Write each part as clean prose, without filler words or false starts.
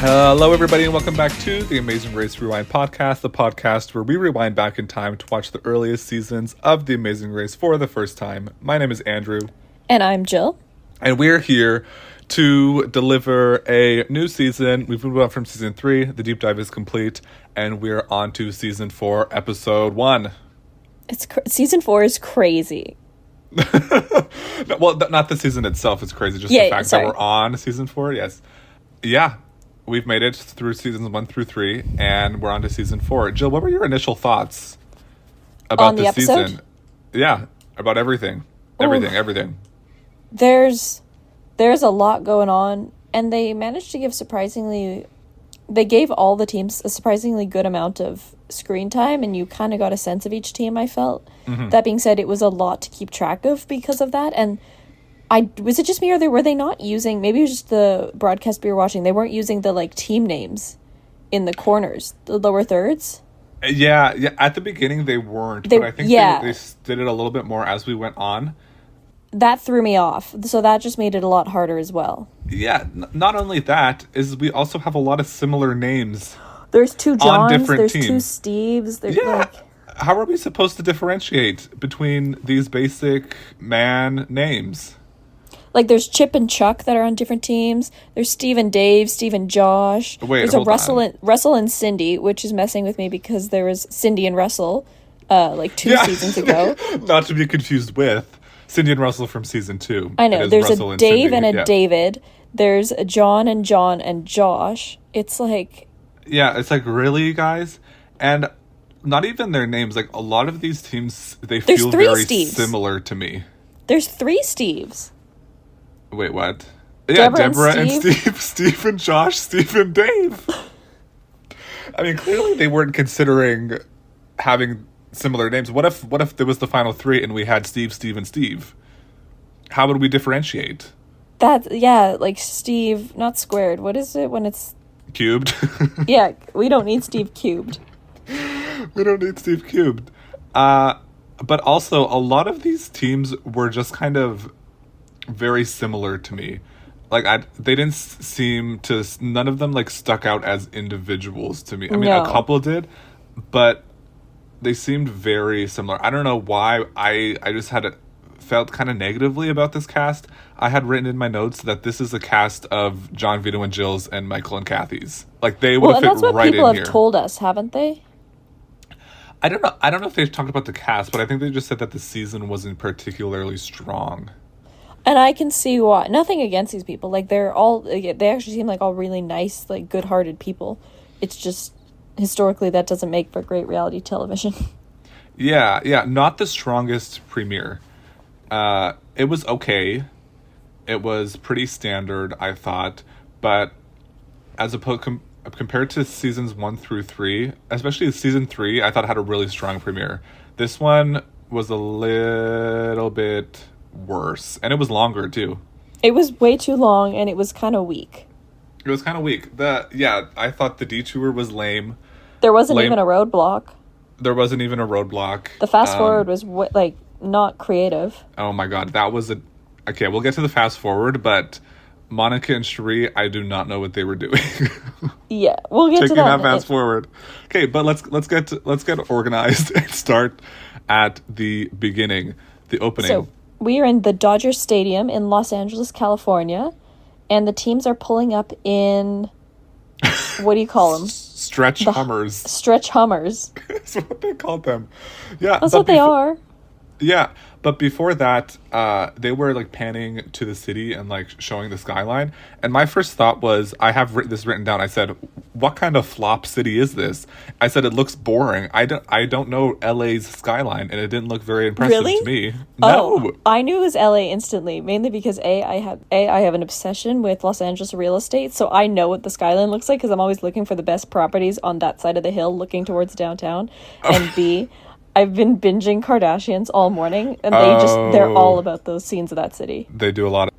Hello, everybody, and welcome back to the Amazing Race Rewind podcast, the podcast where we rewind back in time to watch the earliest seasons of The Amazing Race for the first time. My name is Andrew. And I'm Jill. And we're here to deliver a new season. We've moved on from season 3. The deep dive is complete, and we're on to season 4, episode 1. Season 4 is crazy. Well, not the season itself is crazy, just the fact that we're on season 4, yes. Yeah. We've made it through seasons 1 through 3, and we're on to season 4. Jill, what were your initial thoughts about the season? Yeah, about everything. Everything. There's a lot going on, and they managed to give they gave all the teams a surprisingly good amount of screen time, and you kind of got a sense of each team, I felt. Mm-hmm. That being said, it was a lot to keep track of because of that, and was it just me, or were they not using, maybe it was just the broadcast we were watching, they weren't using the team names in the corners, the lower thirds? Yeah, at the beginning they weren't, but I think they did it a little bit more as we went on. That threw me off, so that just made it a lot harder as well. Yeah, not only that, is we also have a lot of similar names. There's 2 Johns, there's teams. 2 Steves. How are we supposed to differentiate between these basic man names? There's Chip and Chuck that are on different teams. There's Steve and Dave, Steve and Josh. Wait, there's a Russell and Cindy, which is messing with me because there was Cindy and Russell 2 seasons ago. Not to be confused with Cindy and Russell from season 2. I know. There's Russell a Dave and a David. There's a John and Josh. It's like... Yeah, it's really, guys? And not even their names. A lot of these teams, they feel very similar to me. There's 3 Steves. Wait, what? Yeah, Deborah and Steve. Steve and Josh, Steve and Dave. I mean, clearly they weren't considering having similar names. What if there was the final 3 and we had Steve, Steve, and Steve? How would we differentiate? Steve, not squared. What is it when it's... Cubed? Yeah, we don't need Steve cubed. We don't need Steve cubed. But also, a lot of these teams were just kind of very similar to me. They didn't seem to... None of them, stuck out as individuals to me. I mean, a couple did, but they seemed very similar. I don't know why. I just felt kind of negatively about this cast. I had written in my notes that this is a cast of John, Vito, and Jill's and Michael and Kathy's. They would have fit right in here. That's what people have told us, haven't they? I don't know if they've talked about the cast, but I think they just said that the season wasn't particularly strong. And I can see why. Nothing against these people. They actually seem all really nice, good-hearted people. It's just, historically, that doesn't make for great reality television. Yeah, not the strongest premiere. It was okay. It was pretty standard, I thought. But as compared to seasons 1 through 3, especially season 3, I thought had a really strong premiere. This one was a little bit worse, and it was longer too. It was way too long, and it was kind of weak. I thought the detour was lame. There wasn't even a roadblock. The fast forward was not creative. Oh my god, that was okay, we'll get to the fast forward, but Monica and Cherie, I do not know what they were doing. Yeah, we'll get to that fast forward. Okay, but let's get organized and start at the beginning, the opening. So we are in the Dodger Stadium in Los Angeles, California, and the teams are pulling up in, what do you call them? Stretch Hummers. Stretch Hummers. That's what they called them. Yeah, that's what they are. Yeah, but before that, they were panning to the city and showing the skyline. And my first thought was, I have this written down. I said, "What kind of flop city is this?" I said, "It looks boring. I don't know LA's skyline, and it didn't look very impressive to me." No, I knew it was LA instantly, mainly because I have an obsession with Los Angeles real estate, so I know what the skyline looks like because I'm always looking for the best properties on that side of the hill, looking towards downtown, and B. I've been binging Kardashians all morning, and they're all about those scenes of that city. They do a lot of...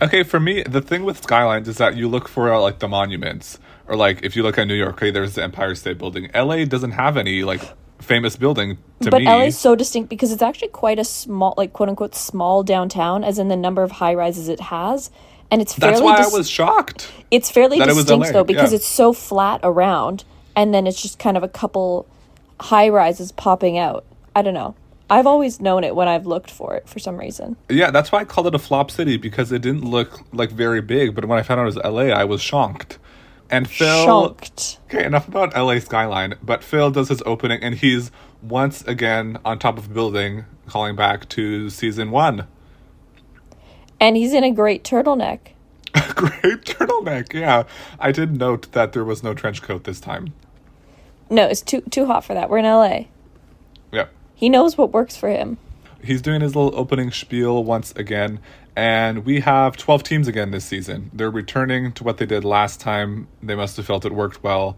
Okay, for me, the thing with skylines is that you look for, the monuments. Or, if you look at New York, okay, there's the Empire State Building. LA doesn't have any, famous building to me. But LA's so distinct because it's actually quite a small, quote-unquote, small downtown, as in the number of high-rises it has. And it's That's fairly why I was shocked. it's fairly that it was distinct LA, though, because yeah. it's so flat around, and then it's just kind of a couple high rises popping out. I don't know. I've always known it when I've looked for it for some reason. Yeah, that's why I called it a flop city, because it didn't look like very big, but when I found out it was LA, I was shocked. And Phil... Shocked. Okay, enough about LA skyline, but Phil does his opening, and he's once again on top of a building, calling back to season 1. And he's in a great turtleneck. Great turtleneck, yeah. I did note that there was no trench coat this time. No, it's too hot for that. We're in LA. Yeah. He knows what works for him. He's doing his little opening spiel once again, and we have 12 teams again this season. They're returning to what they did last time. They must have felt it worked well.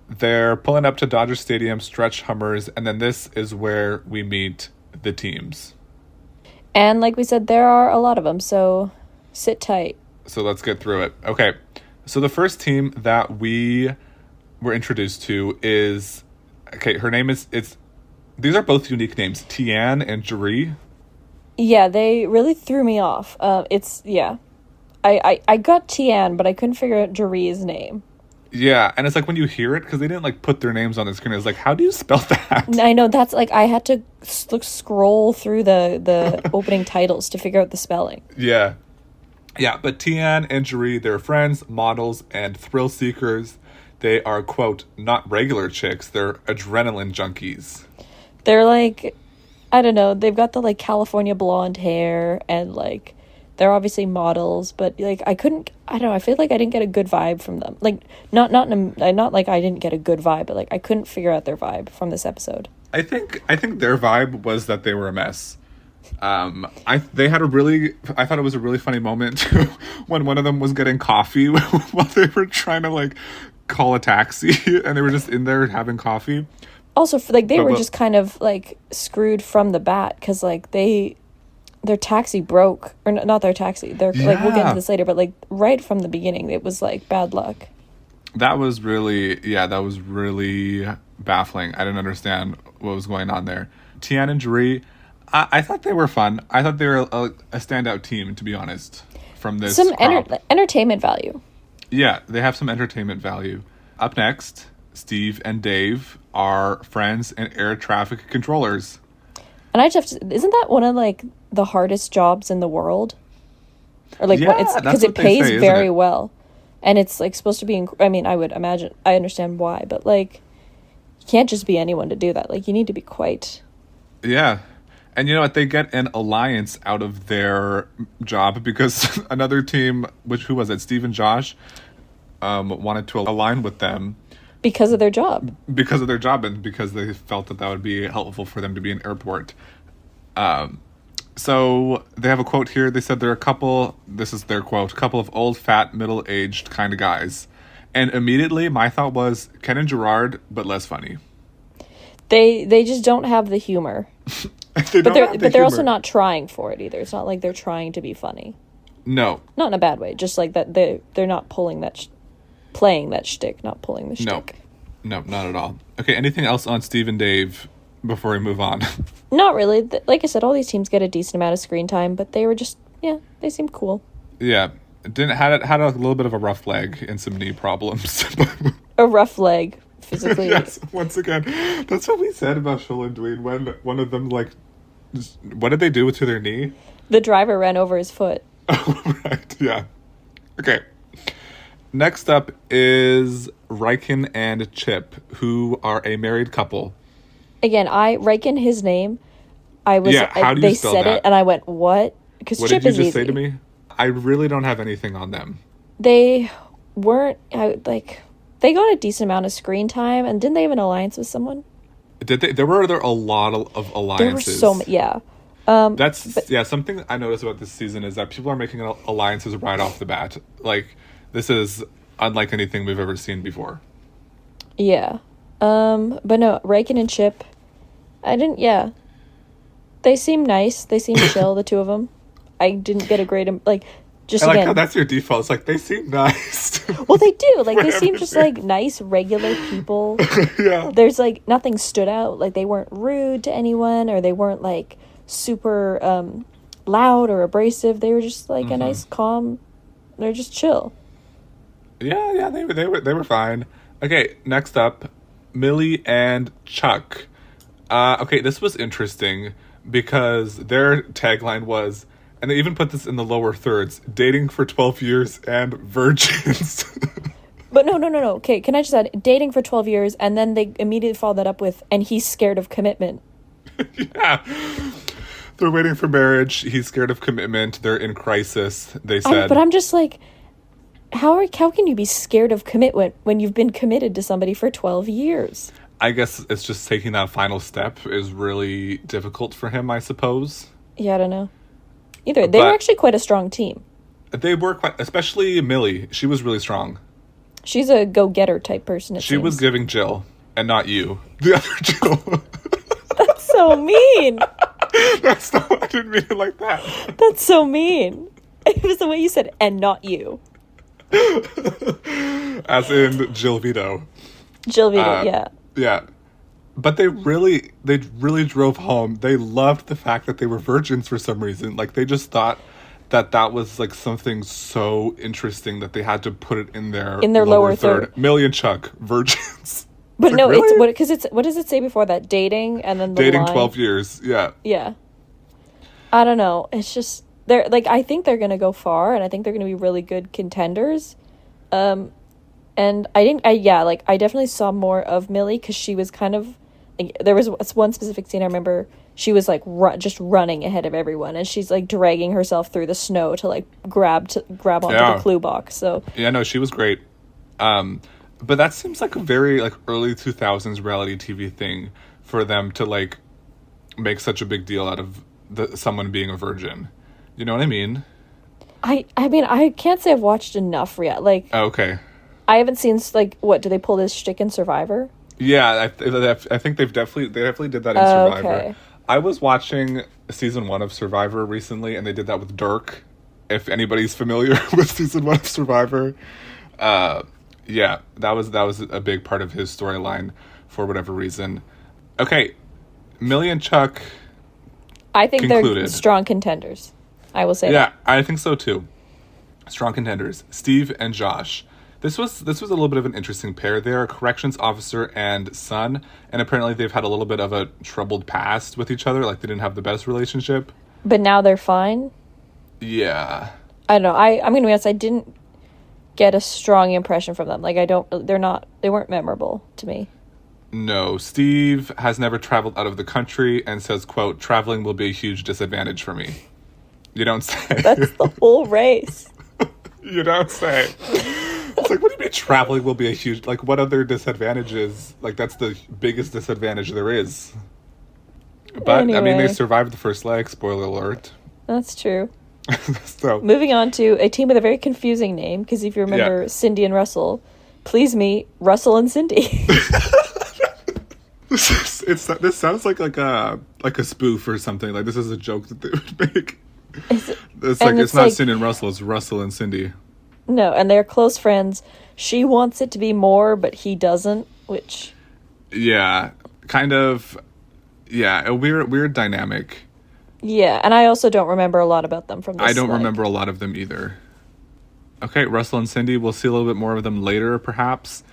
They're pulling up to Dodger Stadium, stretch Hummers, and then this is where we meet the teams. And like we said, there are a lot of them, so sit tight. So let's get through it. Okay, so the first team that we were introduced to is... Okay, her name is... These are both unique names, Tian and Jeree. Yeah, they really threw me off. I got Tian, but I couldn't figure out Jaree's name. Yeah, and it's like when you hear it, because they didn't like put their names on the screen, it's like, how do you spell that? I know, that's like, I had to scroll through the opening titles to figure out the spelling. Yeah. Yeah, but Tian and Jeree, they're friends, models, and thrill seekers. They are, quote, not regular chicks, they're adrenaline junkies. They're like, I don't know, they've got the like California blonde hair, and like they're obviously models, but like I don't know, I feel like I didn't get a good vibe from them. Like not like I didn't get a good vibe, but like I couldn't figure out their vibe from this episode. I think their vibe was that they were a mess. I thought it was a really funny moment when one of them was getting coffee while they were trying to like call a taxi, and they were just in there having coffee. Also, they were just kind of like screwed from the bat, because like their taxi broke, or not their taxi. Like we'll get into this later, but like right from the beginning, it was like bad luck. That was really baffling. I didn't understand what was going on there. Tian and Jeree, I thought they were fun. I thought they were a standout team, to be honest, from this entertainment value. Yeah, they have some entertainment value. Up next, Steve and Dave are friends and air traffic controllers. And I just have to, isn't that one of like the hardest jobs in the world? Or like, yeah, it's because it pays very well, and it's like supposed to be. I mean, I would imagine. I understand why, but like, you can't just be anyone to do that. Like, you need to be quite. Yeah. And you know what? They get an alliance out of their job, because another team, who was it? Steve and Josh, wanted to align with them. Because of their job. Because of their job, and because they felt that would be helpful for them to be in airport. So they have a quote here. They said they're a couple, this is their quote, couple of old, fat, middle-aged kind of guys. And immediately my thought was Ken and Gerard, but less funny. They just don't have the humor. They're also not trying for it either. It's not like they're trying to be funny. No. Not in a bad way. Just like that they're not pulling that playing that shtick, not pulling the shtick. No, not at all. Okay, anything else on Steve and Dave before we move on? Not really. Like I said, all these teams get a decent amount of screen time, but they were just, they seemed cool. Yeah. Had a little bit of a rough leg and some knee problems. A rough leg, physically. Yes, once again. That's what we said about Shoal and Dwayne when one of them, like, what did they do to their knee? The driver ran over his foot. Oh, right, yeah. Okay. Next up is Riken and Chip, who are a married couple. Again, Riken, his name, I was, how do you they spell said that? it, and I went, what? Because Chip is easy. What did you just say to me? I really don't have anything on them. They weren't, they got a decent amount of screen time, and didn't they have an alliance with someone? Did they? There were a lot of alliances. There were so many, yeah. Something I noticed about this season is that people are making alliances right off the bat. Like, this is unlike anything we've ever seen before. Yeah. But no, Riken and Chip, they seem nice. They seem chill, the two of them. I didn't get a great, just I like again. how that's your default. It's like, they seem nice. Well, they do. Like, they seem just like nice, regular people. Yeah. There's like nothing stood out. Like, they weren't rude to anyone, or they weren't like super loud or abrasive. They were just like a nice, calm, They're just chill. Yeah, they were fine. Okay, next up, Millie and Chuck. Okay, this was interesting because their tagline was, and they even put this in the lower thirds, dating for 12 years and virgins. But no. Okay, can I just add, dating for 12 years, and then they immediately follow that up with, and he's scared of commitment. Yeah. They're waiting for marriage. He's scared of commitment. They're in crisis, they said. But I'm just like, how can you be scared of commitment when you've been committed to somebody for 12 years? I guess it's just taking that final step is really difficult for him, I suppose. Yeah, I don't know. They were actually quite a strong team. They were quite, especially Millie. She was really strong. She's a go-getter type person, She was giving Jill, and not you. The other Jill. That's so mean. I didn't mean it like that. That's so mean. It was the way you said, and not you. As in Jill Vito. Jill Vito, yeah. Yeah. But they really drove home. They loved the fact that they were virgins for some reason. Like, they just thought that was like something so interesting that they had to put it in their lower third. Millie and Chuck, virgins. But no, really? it's what does it say before that? Dating and then the dating line. 12 years. Yeah. Yeah. I don't know. It's just they're like, I think they're gonna go far, and I think they're gonna be really good contenders. And I definitely saw more of Millie because she was kind of like, there was one specific scene I remember. She was like just running ahead of everyone, and she's like dragging herself through the snow to like grab onto the clue box. So yeah, no, she was great. But that seems like a very like early 2000s reality TV thing for them to like make such a big deal out of someone being a virgin. You know what I mean? I mean, I can't say I've watched enough yet. Like, oh, okay, I haven't seen like what do they pull this shtick in Survivor? Yeah, I think they definitely did that in Survivor. Okay. I was watching season 1 of Survivor recently, and they did that with Dirk. If anybody's familiar with season 1 of Survivor, yeah, that was a big part of his storyline for whatever reason. Okay, Millie and Chuck. I think concluded. They're strong contenders. I will say that. Yeah, I think so too. Strong contenders. Steve and Josh. This was a little bit of an interesting pair. They're a corrections officer and son, and apparently they've had a little bit of a troubled past with each other. Like, they didn't have the best relationship. But now they're fine? Yeah. I don't know. I'm going to be honest, I didn't get a strong impression from them. Like, they weren't memorable to me. No, Steve has never traveled out of the country and says, quote, traveling will be a huge disadvantage for me. You don't say. That's the whole race. You don't say. It's like, what do you mean traveling will be a huge... Like, what other disadvantages? Like, that's the biggest disadvantage there is. But, anyway. I mean, they survived the first leg, spoiler alert. That's true. So, moving on to a team with a very confusing name, because if you remember Cindy and Russell, please meet Russell and Cindy. This sounds like a spoof or something. Like, this is a joke that they would make. It's not Cindy and Russell, it's Russell and Cindy. No, and they're close friends. She wants it to be more, but he doesn't, which... Yeah, kind of... Yeah, a weird dynamic. Yeah, and I also don't remember a lot about them from this. I don't remember a lot of them either. Okay, Russell and Cindy, we'll see a little bit more of them later, perhaps,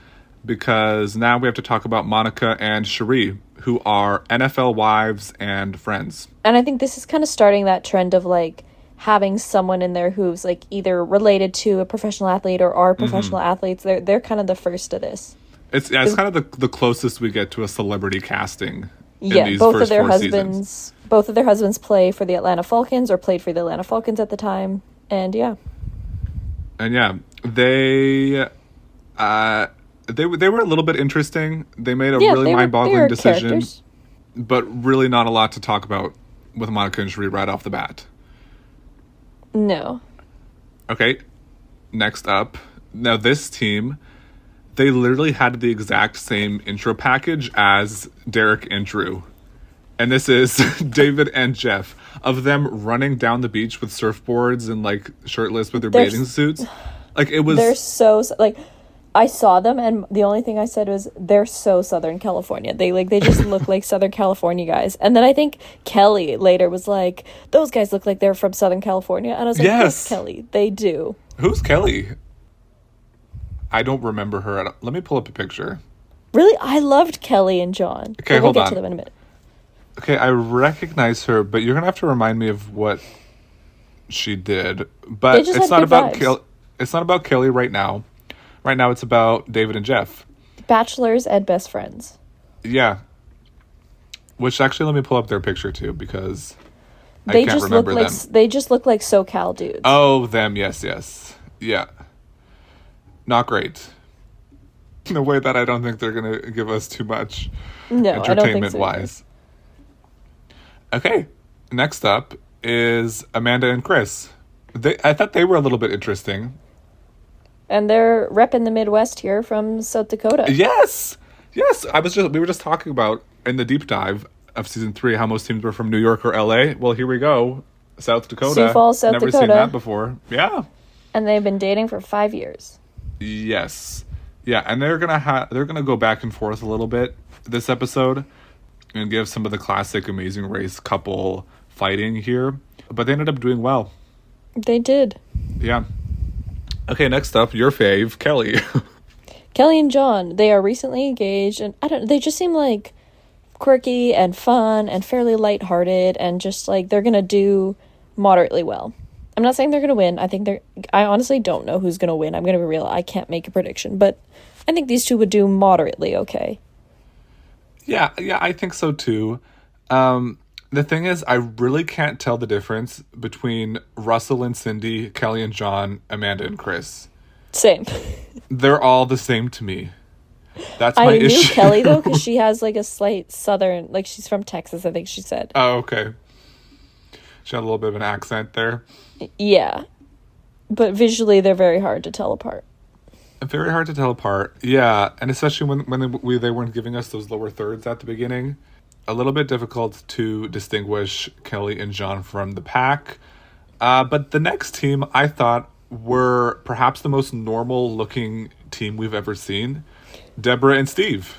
because now we have to talk about Monica and Cherie, who are NFL wives and friends. And I think this is kind of starting that trend of, like, having someone in there who's, like, either related to a professional athlete or are professional athletes. They're kind of the first of this. It's kind of the closest we get to a celebrity casting. Yeah, both of their husbands play for the Atlanta Falcons or played for the Atlanta Falcons at the time, and yeah. And yeah, they were a little bit interesting. They made a really mind-boggling decision, characters. But really not a lot to talk about with Monica and Cherie right off the bat. No. Okay, next up. Now this team, they literally had the exact same intro package as Derek and Drew. And this is David and Jeff, of them running down the beach with surfboards and, like, shirtless with their bathing suits. Like, it was... They're so... Like, I saw them, and the only thing I said was, they're so Southern California. They just look like Southern California guys. And then I think Kelly later was like, those guys look like they're from Southern California. And I was like, yes, Kelly, they do. Who's Kelly? I don't remember her. Let me pull up a picture. Really? I loved Kelly and John. Okay, hold on. We'll get to them in a minute. Okay, I recognize her, but you're going to have to remind me of what she did. But it's not about it's not about Kelly right now. Right now it's about David and Jeff. Bachelors and best friends. Yeah. Which actually, let me pull up their picture too, because I can't remember them. They just look like SoCal dudes. Oh, them, yes. Yeah. Not great. In a way that I don't think they're going to give us too much entertainment-wise. Okay, next up is Amanda and Chris. I thought they were a little bit interesting. And they're repping the Midwest here from South Dakota. Yes. We were just talking about in the deep dive of season 3 how most teams were from New York or LA. Well, here we go, South Dakota. Sioux Falls, South Dakota. Never seen that before. Yeah. And they've been dating for 5 years. Yes. Yeah, and they're gonna go back and forth a little bit this episode and give some of the classic Amazing Race couple fighting here, but they ended up doing well. They did. Yeah. Okay, next up, your fave, Kelly. Kelly and John, they are recently engaged, and they just seem like quirky and fun and fairly lighthearted, and just like they're gonna do moderately well. I'm not saying they're gonna win. I honestly don't know who's gonna win. I'm gonna be real. I can't make a prediction, but I think these two would do moderately okay. Yeah, I think so too. The thing is, I really can't tell the difference between Russell and Cindy, Kelly and John, Amanda and Chris. Same. They're all the same to me. That's my issue. I knew Kelly, though, because she has like a slight southern, like she's from Texas, I think she said. Oh, okay. She had a little bit of an accent there. Yeah. But visually, they're very hard to tell apart. Very hard to tell apart, yeah. And especially when they weren't giving us those lower thirds at the beginning. A little bit difficult to distinguish Kelly and John from the pack. But the next team, I thought, were perhaps the most normal-looking team we've ever seen. Deborah and Steve.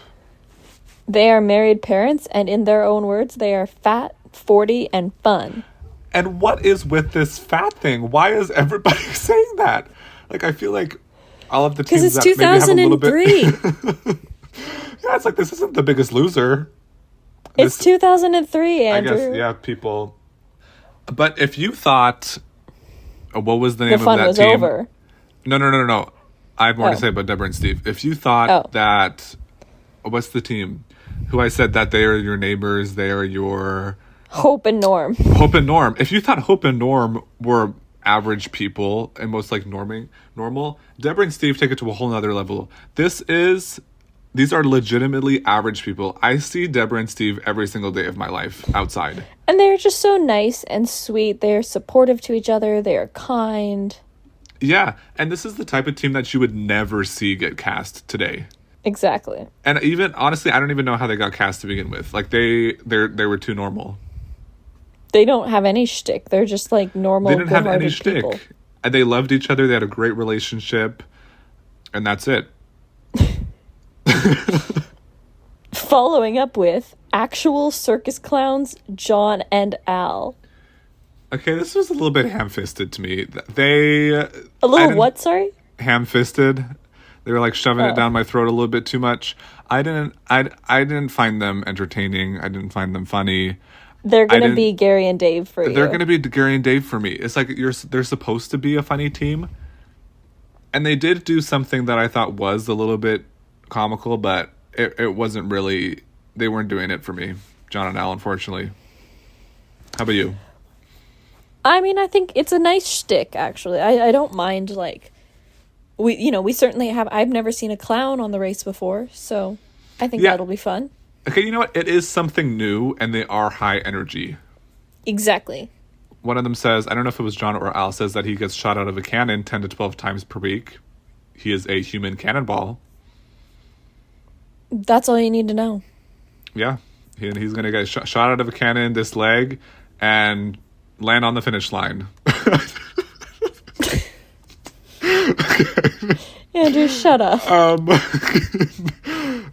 They are married parents, and in their own words, they are fat, 40, and fun. And what is with this fat thing? Why is everybody saying that? Like, I feel like all of the teams because it's 2003. Yeah, it's like, this isn't The Biggest Loser. It's 2003, Andrew. I guess, yeah, people. But if you thought, what was the name of that team? The fun was over. No. I have more to say about Deborah and Steve. If you thought that, what's the team? Who I said that they are your neighbors, they are your... Hope and Norm. If you thought Hope and Norm were average people and most like normal, Deborah and Steve take it to a whole nother level. These are legitimately average people. I see Deborah and Steve every single day of my life outside. And they're just so nice and sweet. They're supportive to each other. They are kind. Yeah, and this is the type of team that you would never see get cast today. Exactly. And even, honestly, I don't even know how they got cast to begin with. Like, they were too normal. They don't have any shtick. They're just, like, normal, they didn't have any people. shtick. And they loved each other. They had a great relationship. And that's it. Following up with actual circus clowns, John and Al. Okay, this was a little bit ham-fisted to me. A little what, sorry? Ham-fisted. They were like shoving it down my throat a little bit too much. I didn't find them entertaining. I didn't find them funny. They're gonna be Gary and Dave for you. They're gonna be Gary and Dave for me. It's like they're supposed to be a funny team, and they did do something that I thought was a little bit comical, but it wasn't really. They weren't doing it for me, John and Al, unfortunately. How about you? I mean, I think it's a nice shtick, actually. I don't mind, like, we certainly have, I've never seen a clown on the race before, so I think that'll be fun. Okay, you know what? It is something new, and they are high energy. Exactly. One of them says, I don't know if it was John or Al, says that he gets shot out of a cannon 10 to 12 times per week. He is a human cannonball. That's all you need to know. Yeah. He's going to get shot out of a cannon, this leg, and land on the finish line. Andrew, shut up.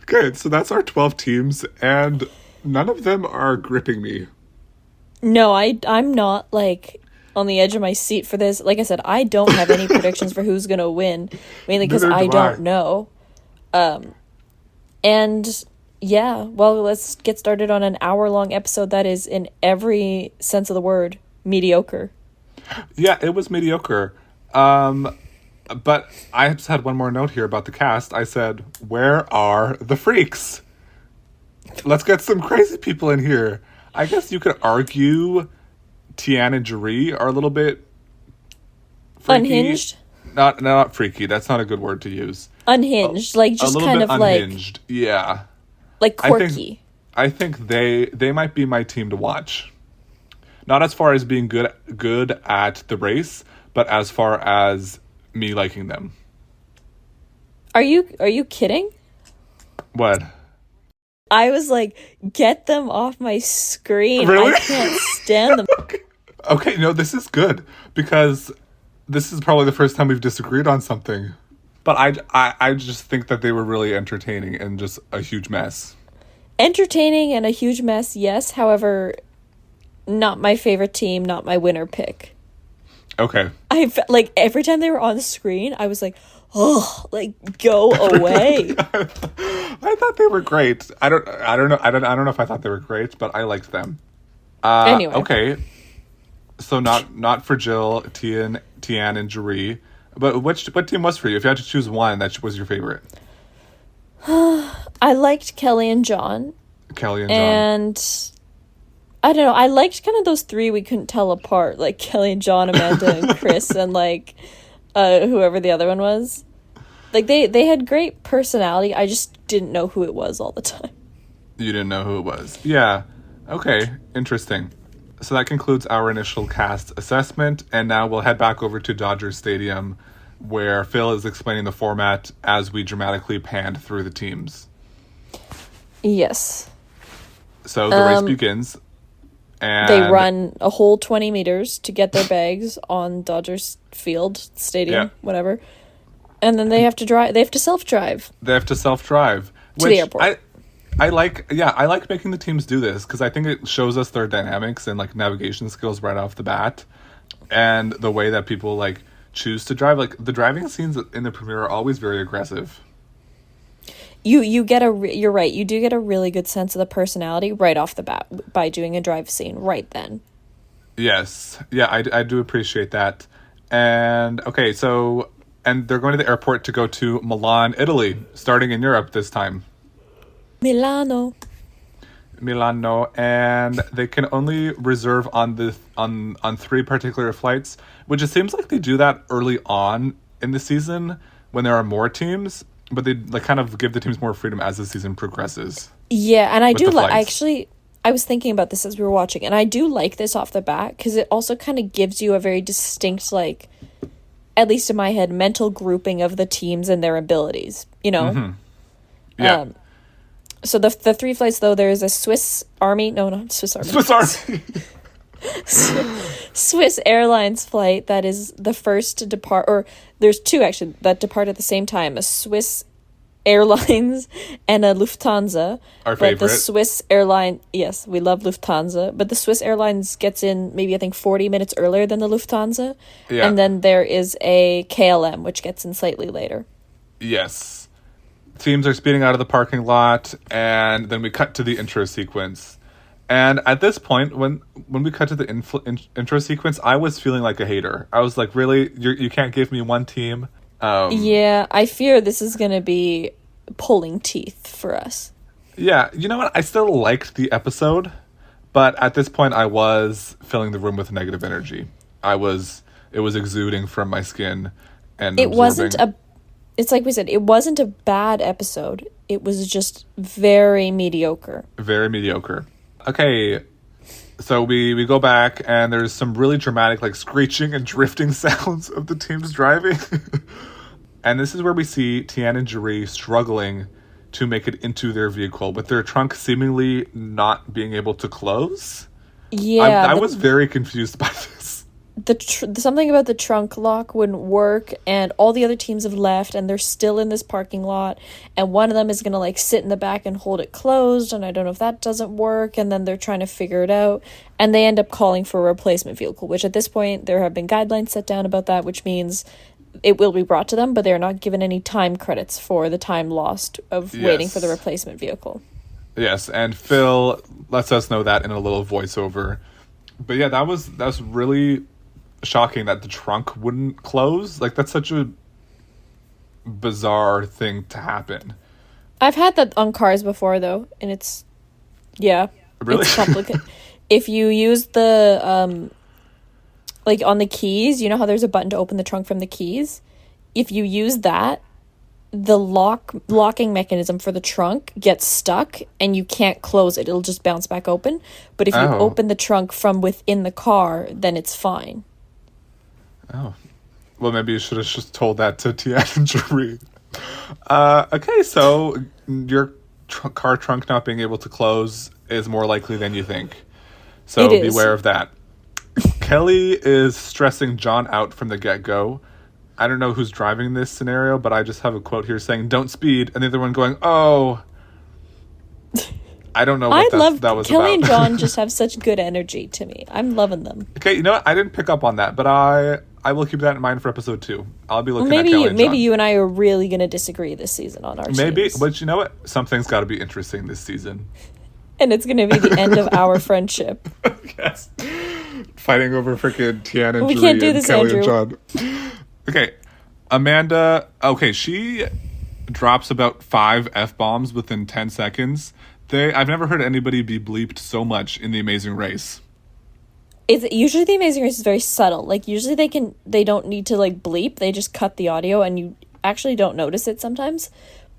Okay, so that's our 12 teams, and none of them are gripping me. No, I'm not like on the edge of my seat for this. Like I said, I don't have any predictions for who's gonna win, mainly because Neither I do don't I. know. And yeah, well, let's get started on an hour-long episode that is, in every sense of the word, mediocre. Yeah, it was mediocre. But I just had one more note here about the cast. I said, where are the freaks? Let's get some crazy people in here. I guess you could argue Tian and Jeree are a little bit freaky. Unhinged? Not freaky. That's not a good word to use. Unhinged, like A just little kind bit of unhinged. Yeah. like quirky. I think they might be my team to watch. Not as far as being good at the race, but as far as me liking them. Are you kidding? What? I was like, get them off my screen. Really? I can't stand them. Okay, no, this is good because this is probably the first time we've disagreed on something. But I just think that they were really entertaining and just a huge mess. Entertaining and a huge mess, yes. However, not my favorite team, not my winner pick. Okay. Like every time they were on the screen, I was like, oh, like go away. I thought they were great. I don't know. I don't know if I thought they were great, but I liked them. Anyway. Okay. So not for Jill, Tian, and Jeree. But what team was for you? If you had to choose one, that was your favorite. I liked Kelly and John. Kelly and John. And I don't know, I liked kind of those three we couldn't tell apart, like Kelly and John, Amanda and Chris, and like whoever the other one was. Like they had great personality. I just didn't know who it was all the time. You didn't know who it was. Yeah. Okay. Interesting. So that concludes our initial cast assessment, and now we'll head back over to Dodger Stadium, where Phil is explaining the format as we dramatically panned through the teams. Yes. So the race begins, and They run a whole 20 meters to get their bags on Dodgers Field, Stadium, whatever. And then they have to drive. They have to self-drive. They have to self-drive to the airport. I like making the teams do this because I think it shows us their dynamics and like navigation skills right off the bat, and the way that people like choose to drive. Like the driving scenes in the premiere are always very aggressive. You get you're right. You do get a really good sense of the personality right off the bat by doing a drive scene right then. Yes, yeah, I do appreciate that. And okay, so and they're going to the airport to go to Milan, Italy, starting in Europe this time. Milano, and they can only reserve on 3 particular flights, which it seems like they do that early on in the season when there are more teams, but they like kind of give the teams more freedom as the season progresses. Yeah, and I do like. Flights. I was thinking about this as we were watching, and I do like this off the bat because it also kind of gives you a very distinct, like, at least in my head, mental grouping of the teams and their abilities. You know. Mm-hmm. Yeah. So the 3 flights, though, there is a Swiss Army. No, not Swiss Army. Swiss Army. Swiss Airlines flight that is the first to depart, or there's 2 actually that depart at the same time: a Swiss Airlines and a Lufthansa. Our favorite. But the Swiss airline, yes, we love Lufthansa, but the Swiss Airlines gets in maybe I think 40 minutes earlier than the Lufthansa. Yeah. And then there is a KLM which gets in slightly later. Yes. Teams are speeding out of the parking lot, and then we cut to the intro sequence. And at this point, when we cut to the intro sequence, I was feeling like a hater. I was like, really? You can't give me one team? Yeah, I fear this is going to be pulling teeth for us. Yeah, you know what? I still liked the episode, but at this point, I was filling the room with negative energy. It was exuding from my skin, and it wasn't it's like we said, it wasn't a bad episode. It was just very mediocre. Very mediocre. Okay, so we go back, and there's some really dramatic, like, screeching and drifting sounds of the teams driving. And this is where we see Tian and Jeree struggling to make it into their vehicle, with their trunk seemingly not being able to close. Yeah. I was very confused by this. something about the trunk lock wouldn't work, and all the other teams have left, and they're still in this parking lot, and one of them is gonna like sit in the back and hold it closed, and I don't know if that doesn't work, and then they're trying to figure it out, and they end up calling for a replacement vehicle, which at this point there have been guidelines set down about that, which means it will be brought to them, but they're not given any time credits for the time lost of waiting for the replacement vehicle. Yes, and Phil lets us know that in a little voiceover. But yeah, that's really shocking that the trunk wouldn't close. Like, that's such a bizarre thing to happen. I've had that on cars before, though, and it's Really? It's complicated. If you use the like on the keys, you know how there's a button to open the trunk from the keys? If you use that, the locking mechanism for the trunk gets stuck and you can't close it. It'll just bounce back open. But if you open the trunk from within the car, then it's fine. Oh. Well, maybe you should have just told that to Tian and Jeree. Okay, so your car trunk not being able to close is more likely than you think. So beware of that. Kelly is stressing John out from the get-go. I don't know who's driving this scenario, but I just have a quote here saying, "Don't speed," and the other one going, "Oh." I don't know what that was Kelly about. and John just have such good energy to me. I'm loving them. Okay, you know what? I didn't pick up on that, but I will keep that in mind for episode 2. I'll be looking at Kelly and John. Maybe you and I are really going to disagree this season on our teams. But you know what? Something's got to be interesting this season. And it's going to be the end of our friendship. Yes. Fighting over freaking Tian and We Jeree can't do and this, Kelly Andrew. and John. Okay, Amanda. Okay, she drops about 5 F-bombs within 10 seconds. I've never heard anybody be bleeped so much in The Amazing Race. It's usually The Amazing Race is very subtle. Like usually they don't need to like bleep. They just cut the audio and you actually don't notice it sometimes.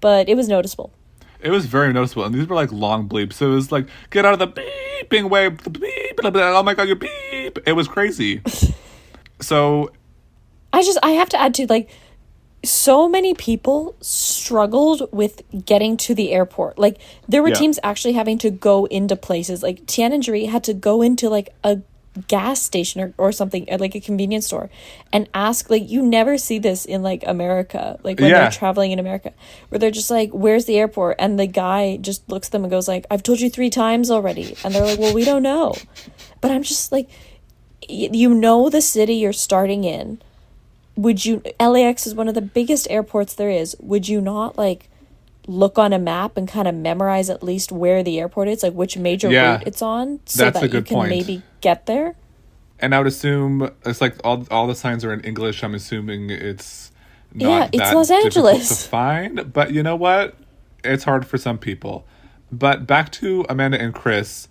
But it was noticeable. It was very noticeable, and these were like long bleeps. So it was like, get out of the beeping way, beep, blah, blah, oh my god, you beep. It was crazy. So I have to add to, like, so many people struggled with getting to the airport. Like, there were teams actually having to go into places. Like, Tian and Jeree had to go into, like, a gas station or something, at, like, a convenience store and ask, like, you never see this in, like, America. Like, when they're traveling in America. Where they're just like, where's the airport? And the guy just looks at them and goes, like, I've told you 3 times already. And they're like, well, we don't know. But I'm just, like, you know the city you're starting in. LAX is one of the biggest airports there is. Would you not, like, look on a map and kind of memorize at least where the airport is, like which major route it's on, so that you can maybe get there? And I would assume it's like all the signs are in English. I'm assuming it's not it's that Los Angeles difficult to find. But you know what? It's hard for some people. But back to Amanda and Chris.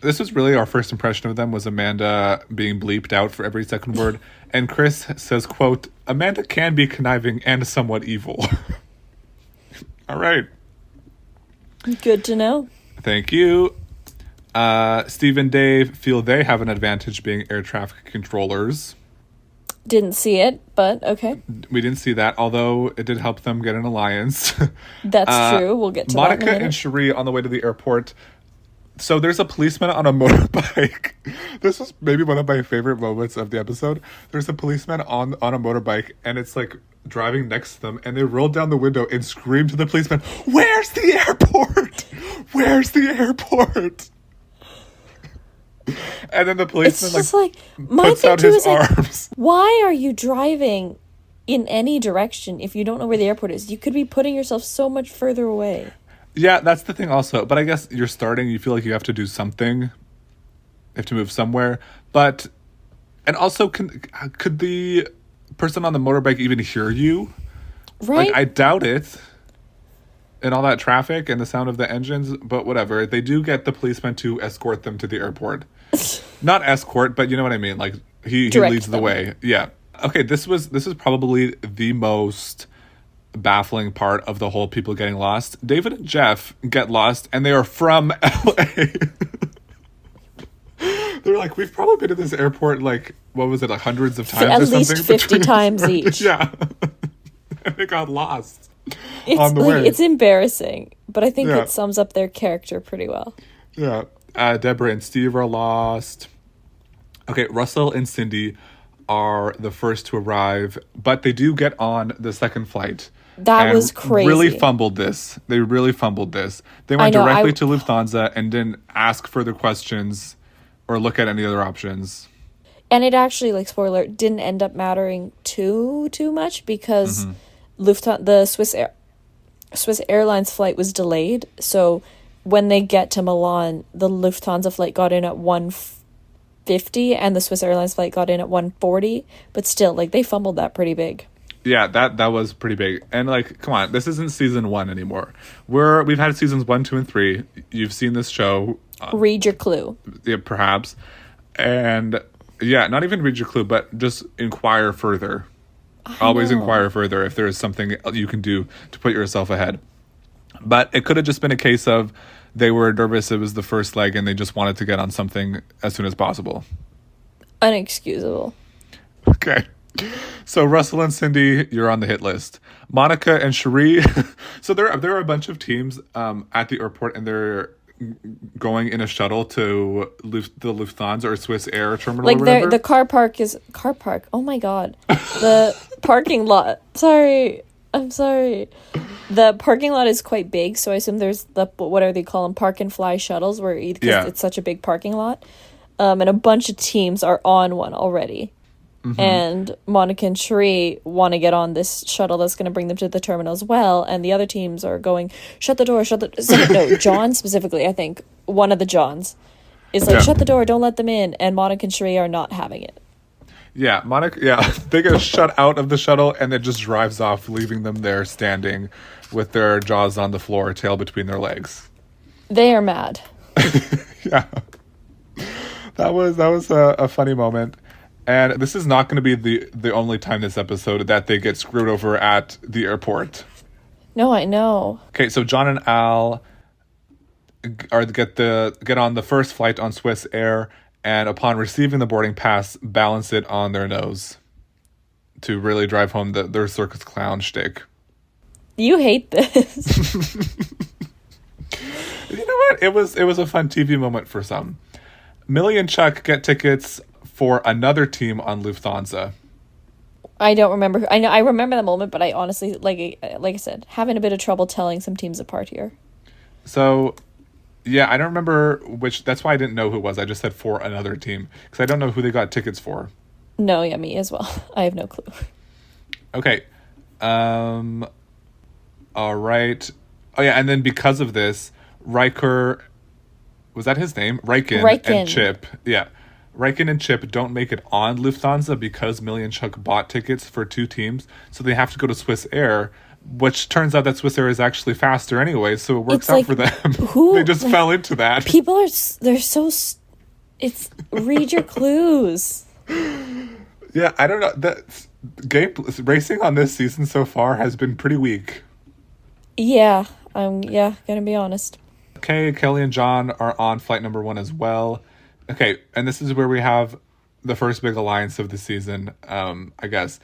This was really our first impression of them, was Amanda being bleeped out for every second word. And Chris says, quote, Amanda can be conniving and somewhat evil. All right. Good to know. Thank you. Steve and Dave feel they have an advantage being air traffic controllers. Didn't see it, but okay. We didn't see that, although it did help them get an alliance. That's true. We'll get to Monica that in a minute. and Cherie on the way to the airport. So there's a policeman on a motorbike. This was maybe one of my favorite moments of the episode. There's a policeman on a motorbike, and it's like driving next to them, and they roll down the window and scream to the policeman, "Where's the airport? Where's the airport?" And then the policeman it's just my puts thing out too his is like, arms. why are you driving in any direction if you don't know where the airport is? You could be putting yourself so much further away. Yeah, that's the thing also. But I guess you're starting, you feel like you have to do something. You have to move somewhere. But, and also, could the person on the motorbike even hear you? Right? Like, I doubt it. And all that traffic and the sound of the engines, but whatever. They do get the policeman to escort them to the airport. Not escort, but you know what I mean. Like, he leads the way. Yeah. Okay, this is probably the most baffling part of the whole people getting lost. David and Jeff get lost, and they are from LA. They're like, we've probably been to this airport like, what was it, like hundreds of times or something? At least 50 times each. Yeah. And they got lost on the way. It's embarrassing, but I think it sums up their character pretty well. Yeah. Deborah and Steve are lost. Okay, Russell and Cindy are the first to arrive, but they do get on the second flight That was and really crazy. fumbled this. They really fumbled this. They I went know. directly to Lufthansa and didn't ask further questions or look at any other options. And it actually, like, spoiler, didn't end up mattering too much because Lufthansa, the Swiss Airlines flight was delayed. So when they get to Milan, the Lufthansa flight got in at 1:50 and the Swiss Airlines flight got in at 1:40. But still, like, they fumbled that pretty big. Yeah, that was pretty big. And like, come on, this isn't season 1 anymore. We've had seasons 1, 2, and 3. You've seen this show, Read your clue. yeah, perhaps, and yeah, not even read your clue, but just inquire further. Always know. inquire further if there is something you can do to put yourself ahead. But it could have just been a case of they were nervous. It was the first leg, and they just wanted to get on something as soon as possible. Unexcusable. Okay. So Russell and Cindy, you're on the hit list. Monica and Cherie. So there are a bunch of teams at the airport, and they're going in a shuttle to the Lufthansa or Swiss Air terminal. Like, or whatever. the car park. Oh my god. The parking lot. Sorry. I'm sorry. The parking lot is quite big, so I assume there's what are they call them? Park and fly shuttles, because Yeah. it's such a big parking lot. And a bunch of teams are on one already. And Monica and Cherie want to get on this shuttle that's going to bring them to the terminal as well. And the other teams are going, shut the door, no, John specifically, I think, one of the Johns is like, Yeah. shut the door, don't let them in. And Monica and Cherie are not having it. Yeah, Monica. Yeah, they get shut out of the shuttle, and it just drives off, leaving them there standing with their jaws on the floor, tail between their legs. They are mad. Yeah, that was a funny moment. And this is not going to be the only time this episode that they get screwed over at the airport. No, I know. Okay, so John and Al get on the first flight on Swiss Air, and upon receiving the boarding pass, balance it on their nose to really drive home their circus clown shtick. You hate this. You know what? It was a fun TV moment for some. Millie and Chuck get tickets for another team on Lufthansa. I don't remember. I remember the moment, but I honestly, like I said, having a bit of trouble telling some teams apart here. So, yeah, I don't remember which. That's why I didn't know who it was. I just said for another team because I don't know who they got tickets for. No, yeah, me as well. I have no clue. Okay. All right. Oh yeah, and then because of this, Riker, was that his name? Riken and Chip. Yeah. Riken and Chip don't make it on Lufthansa because Millie and Chuck bought tickets for two teams, so they have to go to Swiss Air, which turns out that Swiss Air is actually faster anyway, so it works out for them. They just fell into that. People are, they're so, it's, read your clues. Yeah, I don't know. That game racing on this season so far has been pretty weak. Yeah, gonna be honest. Okay, Kelly and John are on flight number 1 as well. Okay, and this is where we have the first big alliance of the season, I guess.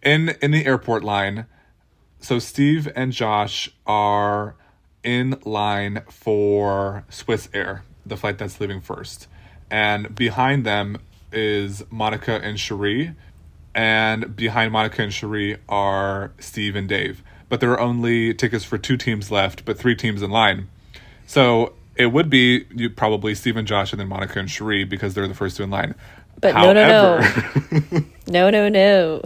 In the airport line, so Steve and Josh are in line for Swiss Air, the flight that's leaving first. And behind them is Monica and Cherie. And behind Monica and Cherie are Steve and Dave. But there are only tickets for 2 teams left, but 3 teams in line. So it would be probably Steve and Josh and then Monica and Cherie because they're the first 2 in line. But However, no.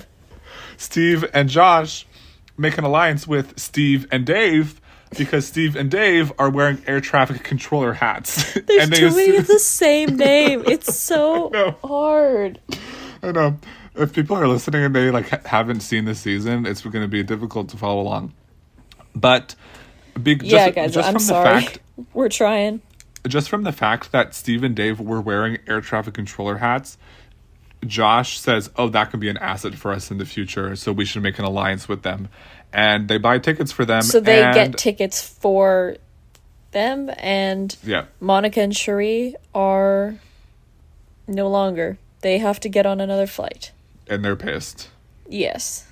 Steve and Josh make an alliance with Steve and Dave because Steve and Dave are wearing air traffic controller hats. There's and too many of the same name. It's so hard. I know. If people are listening and they haven't seen this season, it's going to be difficult to follow along. But guys, I'm sorry. We're trying. Just from the fact that Steve and Dave were wearing air traffic controller hats, Josh says, "Oh, that could be an asset for us in the future, so we should make an alliance with them." And they buy tickets for them. So they get tickets for them, and Monica and Cherie are no longer. They have to get on another flight. And they're pissed. Yes.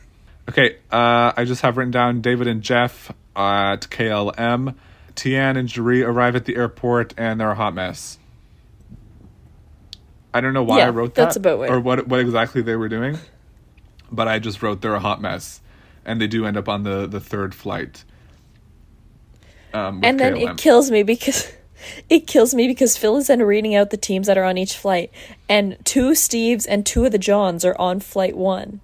Okay, I just have written down David and Jeff at KLM. Tian and Jeree arrive at the airport, and they're a hot mess. I don't know why Yeah, I wrote that's that about right. or what exactly they were doing, but I just wrote they're a hot mess, and they do end up on the third flight. With And then KLM. it kills me because Phil is then reading out the teams that are on each flight, and 2 Steves and 2 of the Johns are on flight 1.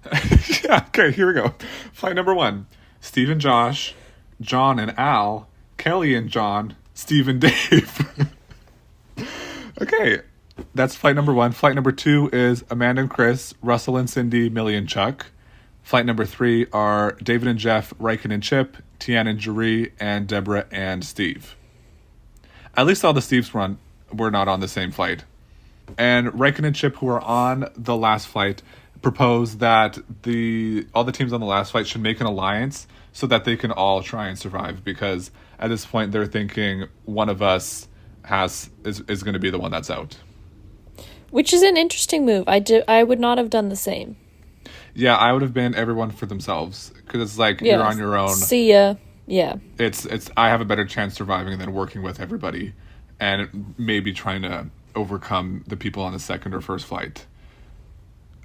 Yeah, okay, here we go. Flight number 1, Steve and Josh, John and Al, Kelly and John, Steve and Dave. Okay, that's flight number 1. Flight number 2 is Amanda and Chris, Russell and Cindy, Millie and Chuck. Flight number 3 are David and Jeff, Riken and Chip, Tian and Jeree, and Deborah and Steve. At least all the Steves were not on the same flight. And Riken and Chip, who are on the last flight, proposed that all the teams on the last flight should make an alliance so that they can all try and survive, because at this point they're thinking one of us is going to be the one that's out. Which is an interesting move. I would not have done the same. Yeah, I would have been everyone for themselves, because it's like you're on your own. See ya. Yeah. It's I have a better chance surviving than working with everybody and maybe trying to overcome the people on the second or first flight.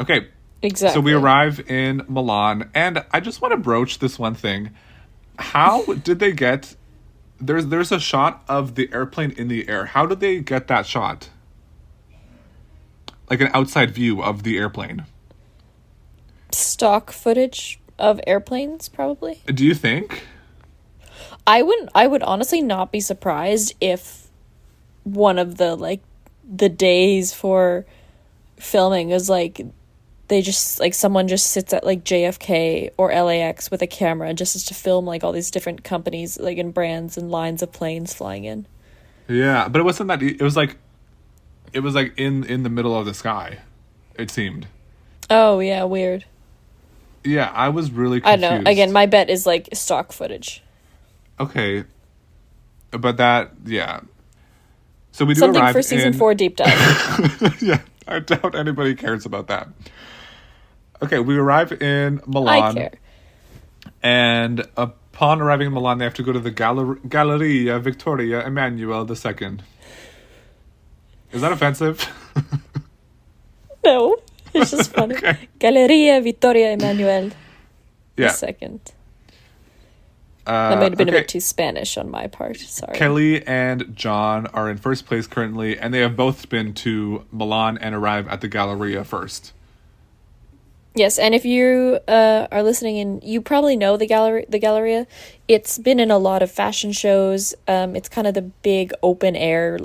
Okay. Exactly. So we arrive in Milan, and I just want to broach this one thing. How did they get... There's a shot of the airplane in the air. How did they get that shot? Like an outside view of the airplane. Stock footage of airplanes, probably. Do you think? I would honestly not be surprised if one of the days for filming is someone just sits at JFK or LAX with a camera just to film all these different companies and brands and lines of planes flying in. Yeah, but it wasn't that. It was in the middle of the sky, it seemed. Oh yeah, weird. Yeah, I was really confused. I know. Again, my bet is stock footage. Okay, but yeah. So we do something arrive for season 4 deep dive. Yeah, I doubt anybody cares about that. Okay, we arrive in Milan. I care. And upon arriving in Milan, they have to go to the Galleria Victoria Emanuele II. Is that offensive? No, it's just funny. Okay. Galleria Vittoria Emanuele Yeah. II. That might have been a bit too Spanish on my part. Sorry. Kelly and John are in first place currently, and they have both been to Milan and arrive at the Galleria first. Yes, and if you are listening and you probably know the Galleria, it's been in a lot of fashion shows. It's kind of the big open air,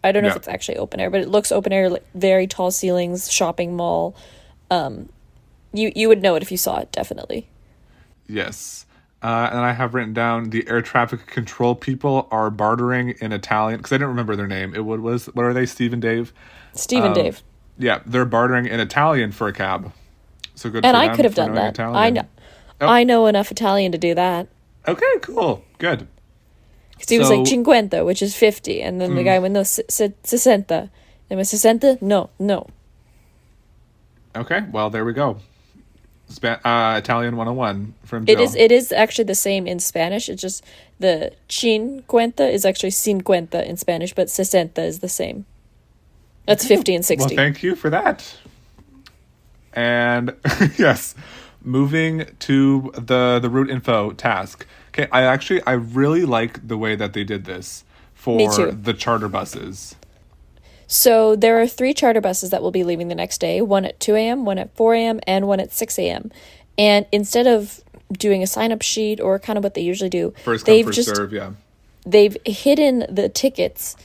I don't know if it's actually open air, but it looks open air, very tall ceilings, shopping mall. You would know it if you saw it, definitely. Yes. And I have written down the air traffic control people are bartering in Italian, because I didn't remember their name. What are they, Steve and Dave? Steve and Dave. Yeah, they're bartering in Italian for a cab. So good. And for I them could have for done knowing that. Italian. I know enough Italian to do that. Okay, cool. Good. Because he was like 50, which is 50. And then the guy went, no, 60. They went, 60? No. Okay, well, there we go. Italian 101 from Jill. It is actually the same in Spanish. It's just the 50 is actually 50 in Spanish, but 60 is the same. That's 50 and 60. Well, thank you for that. And yes, moving to the route info task. Okay, I really like the way that they did this for the charter buses. So there are 3 charter buses that will be leaving the next day, one at 2 a.m., one at 4 a.m., and one at 6 a.m. And instead of doing a sign-up sheet or kind of what they usually do, first come, first serve, yeah. They've hidden the tickets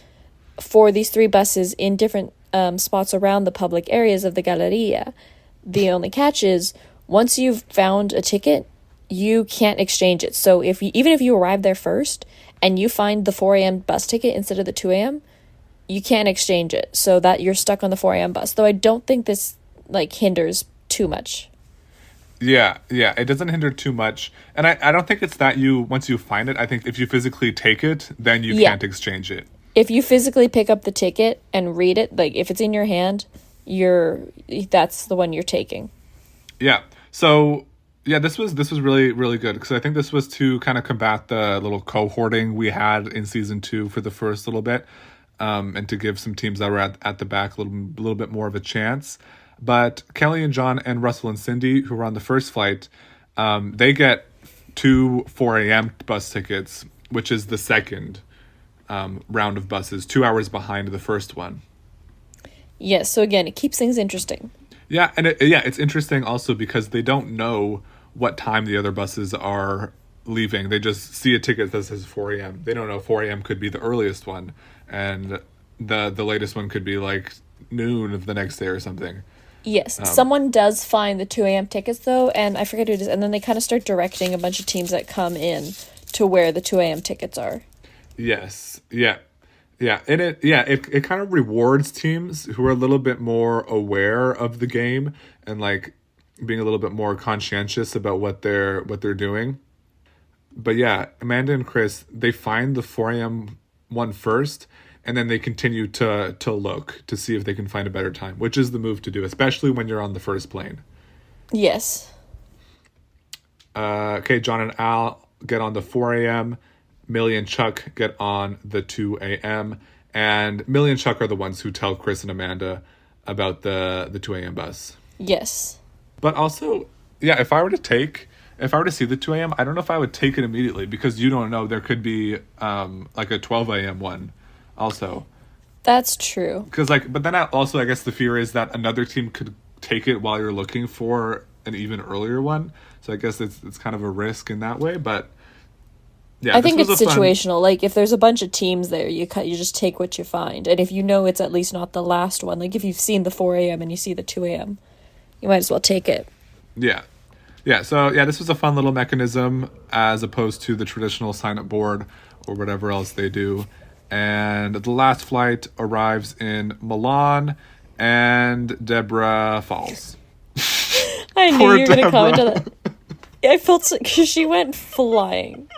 for these 3 buses in different spots around the public areas of the Galleria. The only catch is, once you've found a ticket, you can't exchange it. So even if you arrive there first and you find the 4 a.m. bus ticket instead of the 2 a.m., you can't exchange it. So that you're stuck on the 4 a.m. bus. Though I don't think this hinders too much. Yeah, it doesn't hinder too much. And I don't think it's that once you find it, I think if you physically take it, then you can't exchange it. If you physically pick up the ticket and read it, if it's in your hand, that's the one you're taking. Yeah. So yeah, this was really, really good, because I think this was to kind of combat the little cohorting we had in season 2 for the first little bit. and to give some teams that were at the back a little bit more of a chance. But Kelly and John and Russell and Cindy, who were on the first flight, they get 2 4 a.m. bus tickets, which is the second round of buses, 2 hours behind the first one. Yes, so again, it keeps things interesting. Yeah, and it's interesting also because they don't know what time the other buses are leaving. They just see a ticket that says 4 a.m. They don't know 4 a.m. could be the earliest one, and the latest one could be like noon of the next day or something. Yes, someone does find the 2 a.m. tickets, though, and I forget who it is, and then they kind of start directing a bunch of teams that come in to where the 2 a.m. tickets are. Yes, yeah. And it kind of rewards teams who are a little bit more aware of the game and like being a little bit more conscientious about what they're doing. But yeah, Amanda and Chris, they find the 4 a.m. one first, and then they continue to look to see if they can find a better time, which is the move to do, especially when you're on the first plane. Yes. Okay, John and Al get on the 4 a.m. Millie and Chuck get on the 2 a.m. And Millie and Chuck are the ones who tell Chris and Amanda about the 2 a.m. bus. Yes. But also, yeah, if I were to see the 2 a.m., I don't know if I would take it immediately because you don't know. There could be like a 12 a.m. one also. That's true. But then I guess the fear is that another team could take it while you're looking for an even earlier one. So I guess it's kind of a risk in that way, but yeah, I think it's situational. Like, if there's a bunch of teams there, you just take what you find. And if you know it's at least not the last one, like if you've seen the 4 a.m. and you see the 2 a.m., you might as well take it. Yeah. Yeah, so yeah, this was a fun little mechanism as opposed to the traditional sign-up board or whatever else they do. And the last flight arrives in Milan, and Deborah falls. I knew you were going to comment on that. I felt sick because she went flying.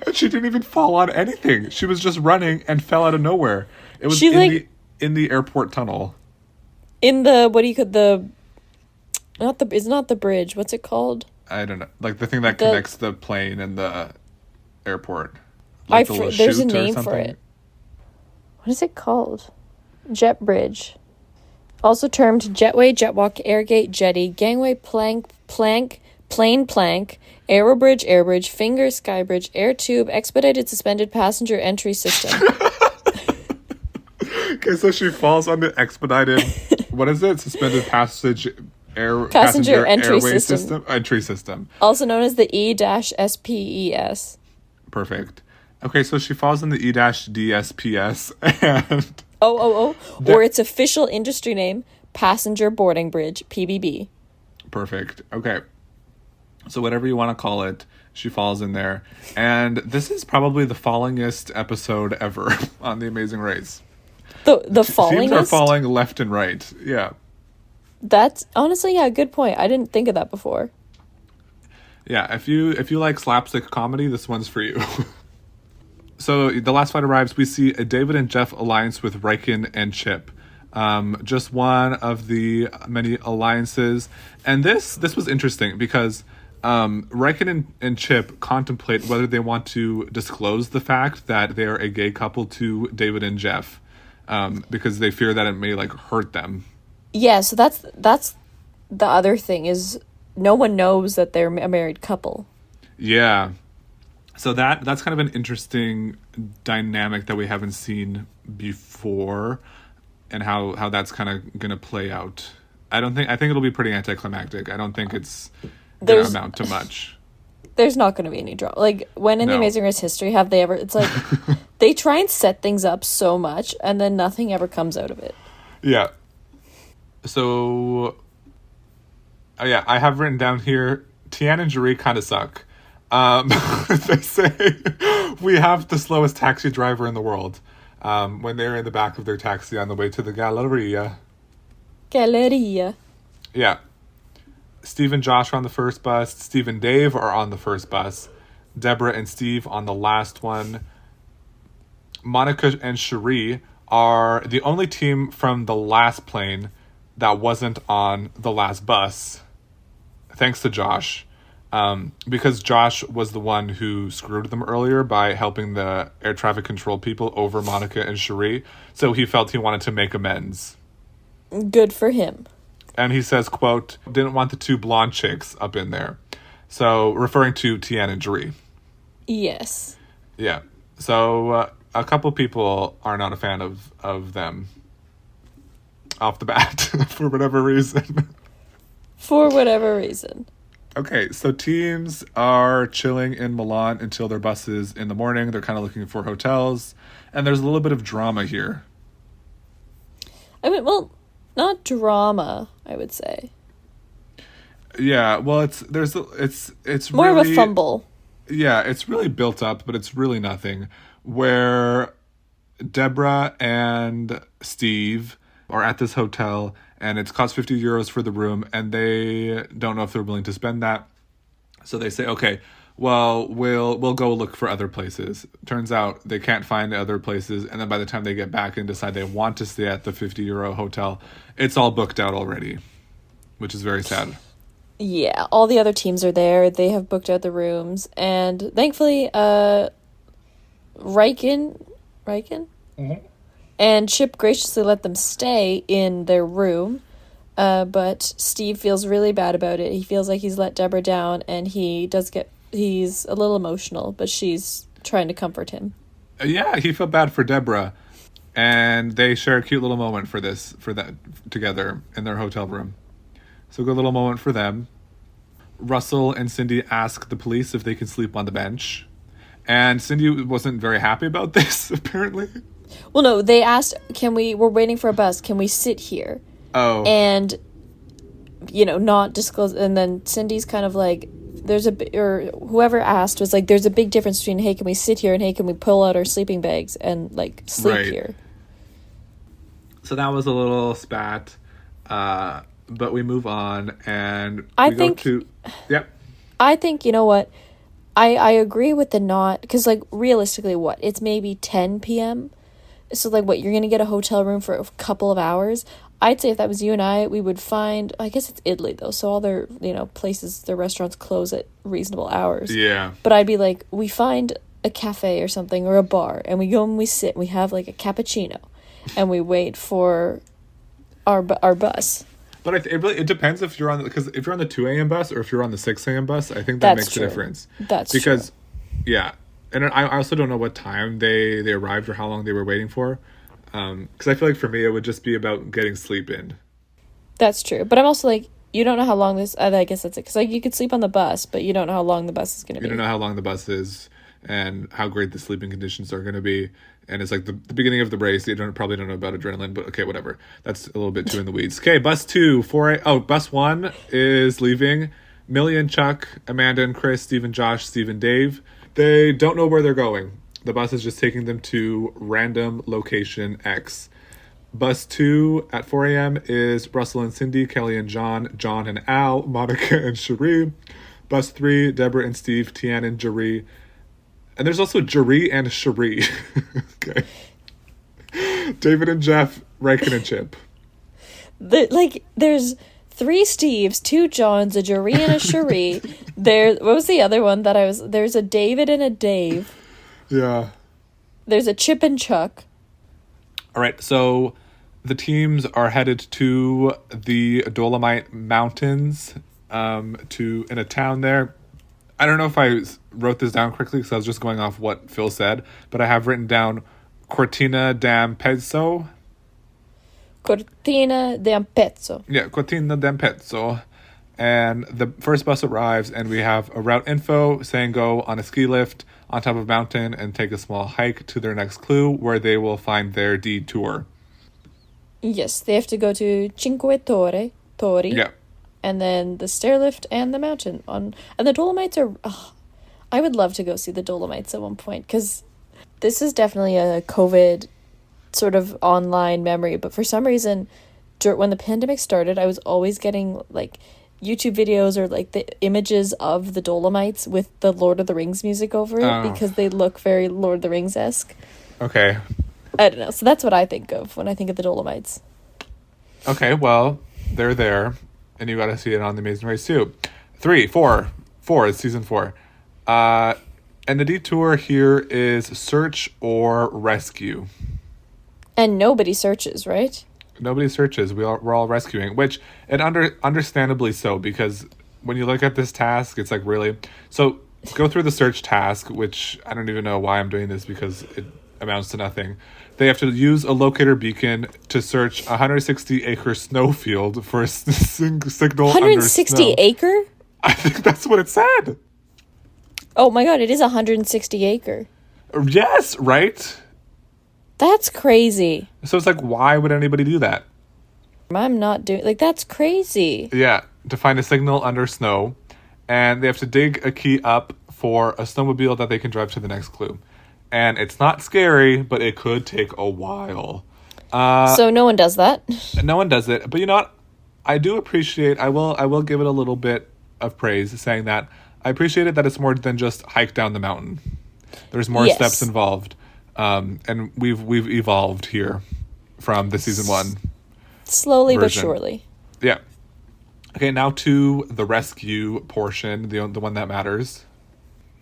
And she didn't even fall on anything. She was just running and fell out of nowhere. It was in the airport tunnel. In the it's not the bridge. What's it called? I don't know. Like the thing that connects the plane and the airport. Like there's a name for it. What is it called? Jet bridge. Also termed jetway, jetwalk, airgate, jetty, gangway, plane plank, aerobridge, finger, skybridge, air tube, expedited suspended passenger entry system. Okay, so she falls on the expedited, what is it? Suspended passenger entry airway system. Entry system. Also known as the E-SPES. Perfect. Okay, so she falls in the E-DSPS and... Or its official industry name, Passenger Boarding Bridge, PBB. Perfect. Okay. So whatever you want to call it, she falls in there. And this is probably the fallingest episode ever on The Amazing Race. The fallingest? Teams are falling left and right. Yeah. That's honestly, yeah, good point. I didn't think of that before. Yeah, if you like slapstick comedy, this one's for you. So the last fight arrives, we see a David and Jeff alliance with Riken and Chip. Just one of the many alliances. And this was interesting because Riken and Chip contemplate whether they want to disclose the fact that they are a gay couple to David and Jeff, because they fear that it may like hurt them. Yeah, so that's the other thing is no one knows that they're a married couple. Yeah. So that's kind of an interesting dynamic that we haven't seen before, and how that's kind of going to play out. I think it'll be pretty anticlimactic. I don't think it's going to amount to much. There's not going to be any drama. Like, when in The Amazing Race history have they ever... It's like, they try and set things up so much, and then nothing ever comes out of it. Yeah. So, yeah, I have written down here, Tian and Jeree kind of suck. They say we have the slowest taxi driver in the world when they're in the back of their taxi on the way to the Galleria. Yeah. Steve and Josh are on the first bus. Steve and Dave are on the first bus. Deborah and Steve on the last one. Monica and Cherie are the only team from the last plane that wasn't on the last bus. Thanks to Josh. because Josh was the one who screwed them earlier by helping the air traffic control people over Monica and Cherie. So he felt he wanted to make amends. Good for him. And he says, quote, didn't want the two blonde chicks up in there. So referring to Tian and Cherie. Yes. Yeah. So a couple people are not a fan of them off the bat for whatever reason. For whatever reason. Okay, so teams are chilling in Milan until their buses in the morning. They're kind of looking for hotels. And there's a little bit of drama here. I mean, well, not drama, I would say. Yeah, well, it's More really, of a fumble. Yeah, it's really built up, but it's really nothing. Where Deborah and Steve are at this hotel, and it costs 50 euros for the room, and they don't know if they're willing to spend that. So they say, okay, well, we'll go look for other places. Turns out they can't find other places, and then by the time they get back and decide they want to stay at the 50 euro hotel, it's all booked out already, which is very sad. Yeah, all the other teams are there. They have booked out the rooms, and thankfully, Riken and Chip graciously let them stay in their room. But Steve feels really bad about it. He feels like he's let Deborah down, and he's a little emotional, but she's trying to comfort him. Yeah, he felt bad for Deborah, and they share a cute little moment for that together in their hotel room. So a good little moment for them. Russell and Cindy ask the police if they can sleep on the bench. And Cindy wasn't very happy about this, apparently. Well, no, they asked, we're waiting for a bus, can we sit here? Oh. And, not disclose. And then Cindy's kind of like, or whoever asked was like, there's a big difference between, hey, can we sit here, and hey, can we pull out our sleeping bags and, like, sleep here? So that was a little spat. But we move on, and I think, you know what? I agree with the not, because, like, realistically, it's maybe 10 p.m.? So, like, you're going to get a hotel room for a couple of hours? I'd say if that was you and I, we would find, I guess it's Italy, though, so all their, places, their restaurants close at reasonable hours. Yeah. But I'd be like, we find a cafe or something, or a bar, and we go and we sit, and we have, like, a cappuccino, and we wait for our bus. But it depends if you're on the 2 a.m. bus or if you're on the 6 a.m. bus. I think that makes a difference. That's because, true. Yeah, and I also don't know what time they arrived or how long they were waiting for. Because I feel like for me it would just be about getting sleep in. That's true, but I'm also like, you don't know how long this. I guess that's it. Because like you could sleep on the bus, but you don't know how long the bus is going to be. You don't know how long the bus is and how great the sleeping conditions are going to be. And it's like the beginning of the race. You probably don't know about adrenaline, but okay, whatever. That's a little bit too in the weeds. Okay, bus 1 is leaving. Millie and Chuck, Amanda and Chris, Steve and Josh, Steve and Dave. They don't know where they're going. The bus is just taking them to random location X. Bus 2 at 4 a.m. is Russell and Cindy, Kelly and John, John and Al, Monica and Cherie. Bus 3, Deborah and Steve, Tian and Jeree. And there's also Jeree and Cherie. Okay. David and Jeff, Riken and Chip. There's 3 Steves, 2 Johns, a Jeree and a Cherie. What was the other one there's a David and a Dave. Yeah. There's a Chip and Chuck. All right, so the teams are headed to the Dolomite Mountains, in a town there. I don't know if I wrote this down correctly because I was just going off what Phil said, but I have written down Cortina d'Ampezzo. Cortina d'Ampezzo. Yeah, Cortina d'Ampezzo. And the first bus arrives, and we have a route info saying go on a ski lift on top of a mountain and take a small hike to their next clue, where they will find their detour. Yes, they have to go to Cinque Tori. Yeah. And then the stair lift and the mountain. And the Dolomites are... Oh, I would love to go see the Dolomites at one point, because this is definitely a COVID sort of online memory. But for some reason, when the pandemic started, I was always getting, like, YouTube videos or, like, the images of the Dolomites with the Lord of the Rings music over it, because they look very Lord of the Rings-esque. Okay. I don't know. So that's what I think of when I think of the Dolomites. Okay, well, they're there. And you got to see it on The Amazing Race too. 3, 4, 4. It's season 4. And the detour here is search or rescue. And nobody searches, right? Nobody searches. We're all rescuing, which and understandably so, because when you look at this task, it's like really so. Go through the search task, which I don't even know why I'm doing this because it amounts to nothing. They have to use a locator beacon to search a 160-acre snowfield for a signal 160 under snow. acre? I think that's what it said. Oh my god, it is 160 acre. Yes, right? That's crazy. So it's like, why would anybody do that? I'm not doing... Like, that's crazy. Yeah, to find a signal under snow. And they have to dig a key up for a snowmobile that they can drive to the next clue. And it's not scary, but it could take a while. So no one does that? No one does it. But you know what? I do appreciate... I will give it a little bit of praise, saying that I appreciated that it's more than just hike down the mountain. There's more steps involved. And we've evolved here from the season 1. Slowly version. but surely. Yeah. Okay, now to the rescue portion, the one that matters.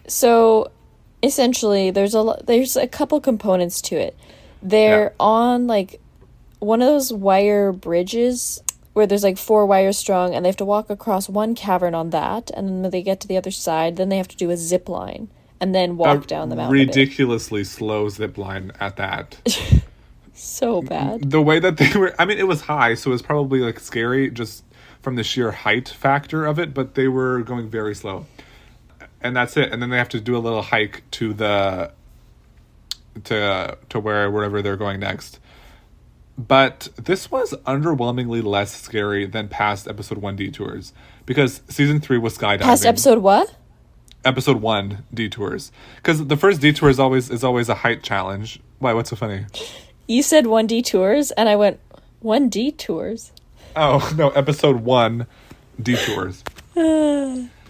So, essentially, there's a couple components to it. They're on, like, one of those wire bridges where there's, like, 4 wires strong, and they have to walk across one cavern on that, and then when they get to the other side, then they have to do a zip line, and then walk down the mountain. Ridiculously slow zip line at that. So bad. The way that they were... I mean, it was high, so it was probably, like, scary just from the sheer height factor of it, but they were going very slow. And that's it. And then they have to do a little hike to the... to wherever they're going next. But this was underwhelmingly less scary than past episode 1 detours. Because season 3 was skydiving. Past episode what? Episode 1 detours. Because the first detour is always a height challenge. Why, what's so funny? You said 1 detours, and I went, 1 detours? Oh, no, episode 1 detours.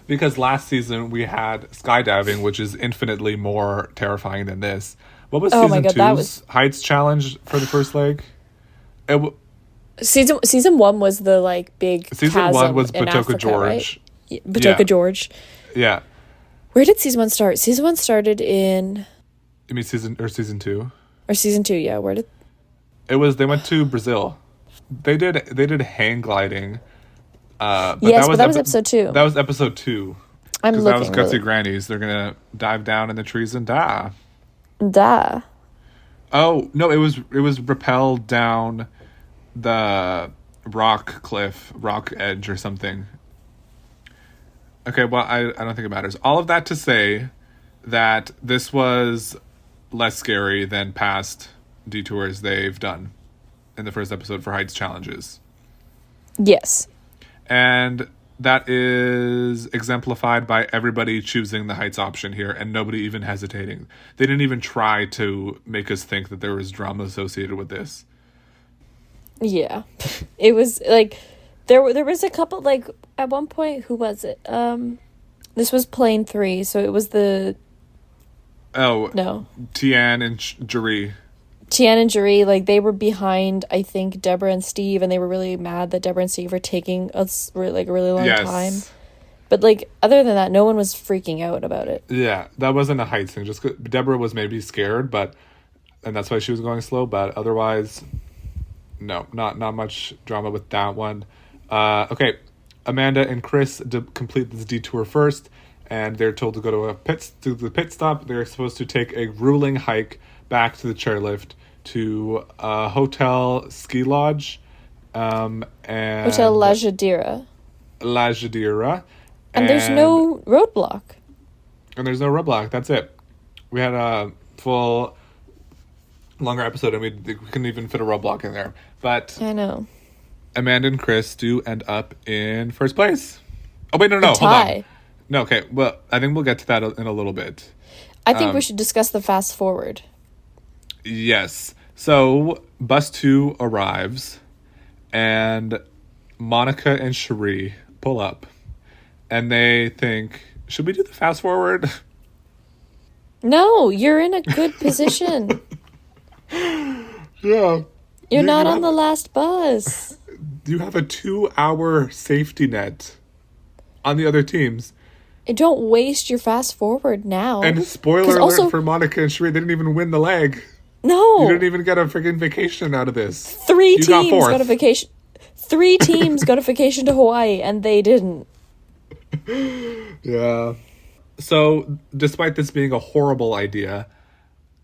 Because last season we had skydiving, which is infinitely more terrifying than this. What was season 2's heights challenge for the first leg? Season 1 was the, like, big season 1 was in Batoka Africa, George. Right? Batoka George. Yeah. Where did season 1 start? Season 1 started in... You mean season 2? Or season 2, yeah. Where did... They went to Brazil. They did hang gliding. But yes, but that was episode 2. That was episode 2. I'm looking. That was Gutsy Grannies. They're gonna dive down in the trees and die. Die. Oh no! It was rappelled down the rock edge or something. Okay, well I don't think it matters. All of that to say that this was less scary than past detours they've done in the first episode for heights challenges. Yes. And that is exemplified by everybody choosing the heights option here and nobody even hesitating. They didn't even try to make us think that there was drama associated with this. Yeah. It was like there was a couple, like at one point, who was it? This was plane 3, so it was the Tian and Jeree. Tian and Jeree, like, they were behind, I think, Deborah and Steve, and they were really mad that Deborah and Steve were taking a really long time. But, like, other than that, no one was freaking out about it. Yeah, that wasn't a heights thing. Just Deborah was maybe scared, and that's why she was going slow. But otherwise, no, not much drama with that one. Okay, Amanda and Chris complete this detour first, and they're told to go to the pit stop. They're supposed to take a grueling hike back to the chairlift to a hotel ski lodge, and Hotel La Jadira. And there's no roadblock. That's it. We had a full longer episode and we couldn't even fit a roadblock in there. But I know. Amanda and Chris do end up in first place. Oh wait, no, hold on. No, okay. Well, I think we'll get to that in a little bit. I think we should discuss the fast forward. Yes. So bus 2 arrives and Monica and Cherie pull up and they think, should we do the fast forward? No, you're in a good position. Yeah. You're not on the last bus. You have a 2-hour safety net on the other teams. Don't waste your fast forward now. And 'Cause spoiler also, alert for Monica and Sheree, they didn't even win the leg. You no, didn't even get a freaking vacation out of this. three You got teams fourth. got a vacation. 3 teams got a vacation to Hawaii, and they didn't. Yeah. So, despite this being a horrible idea,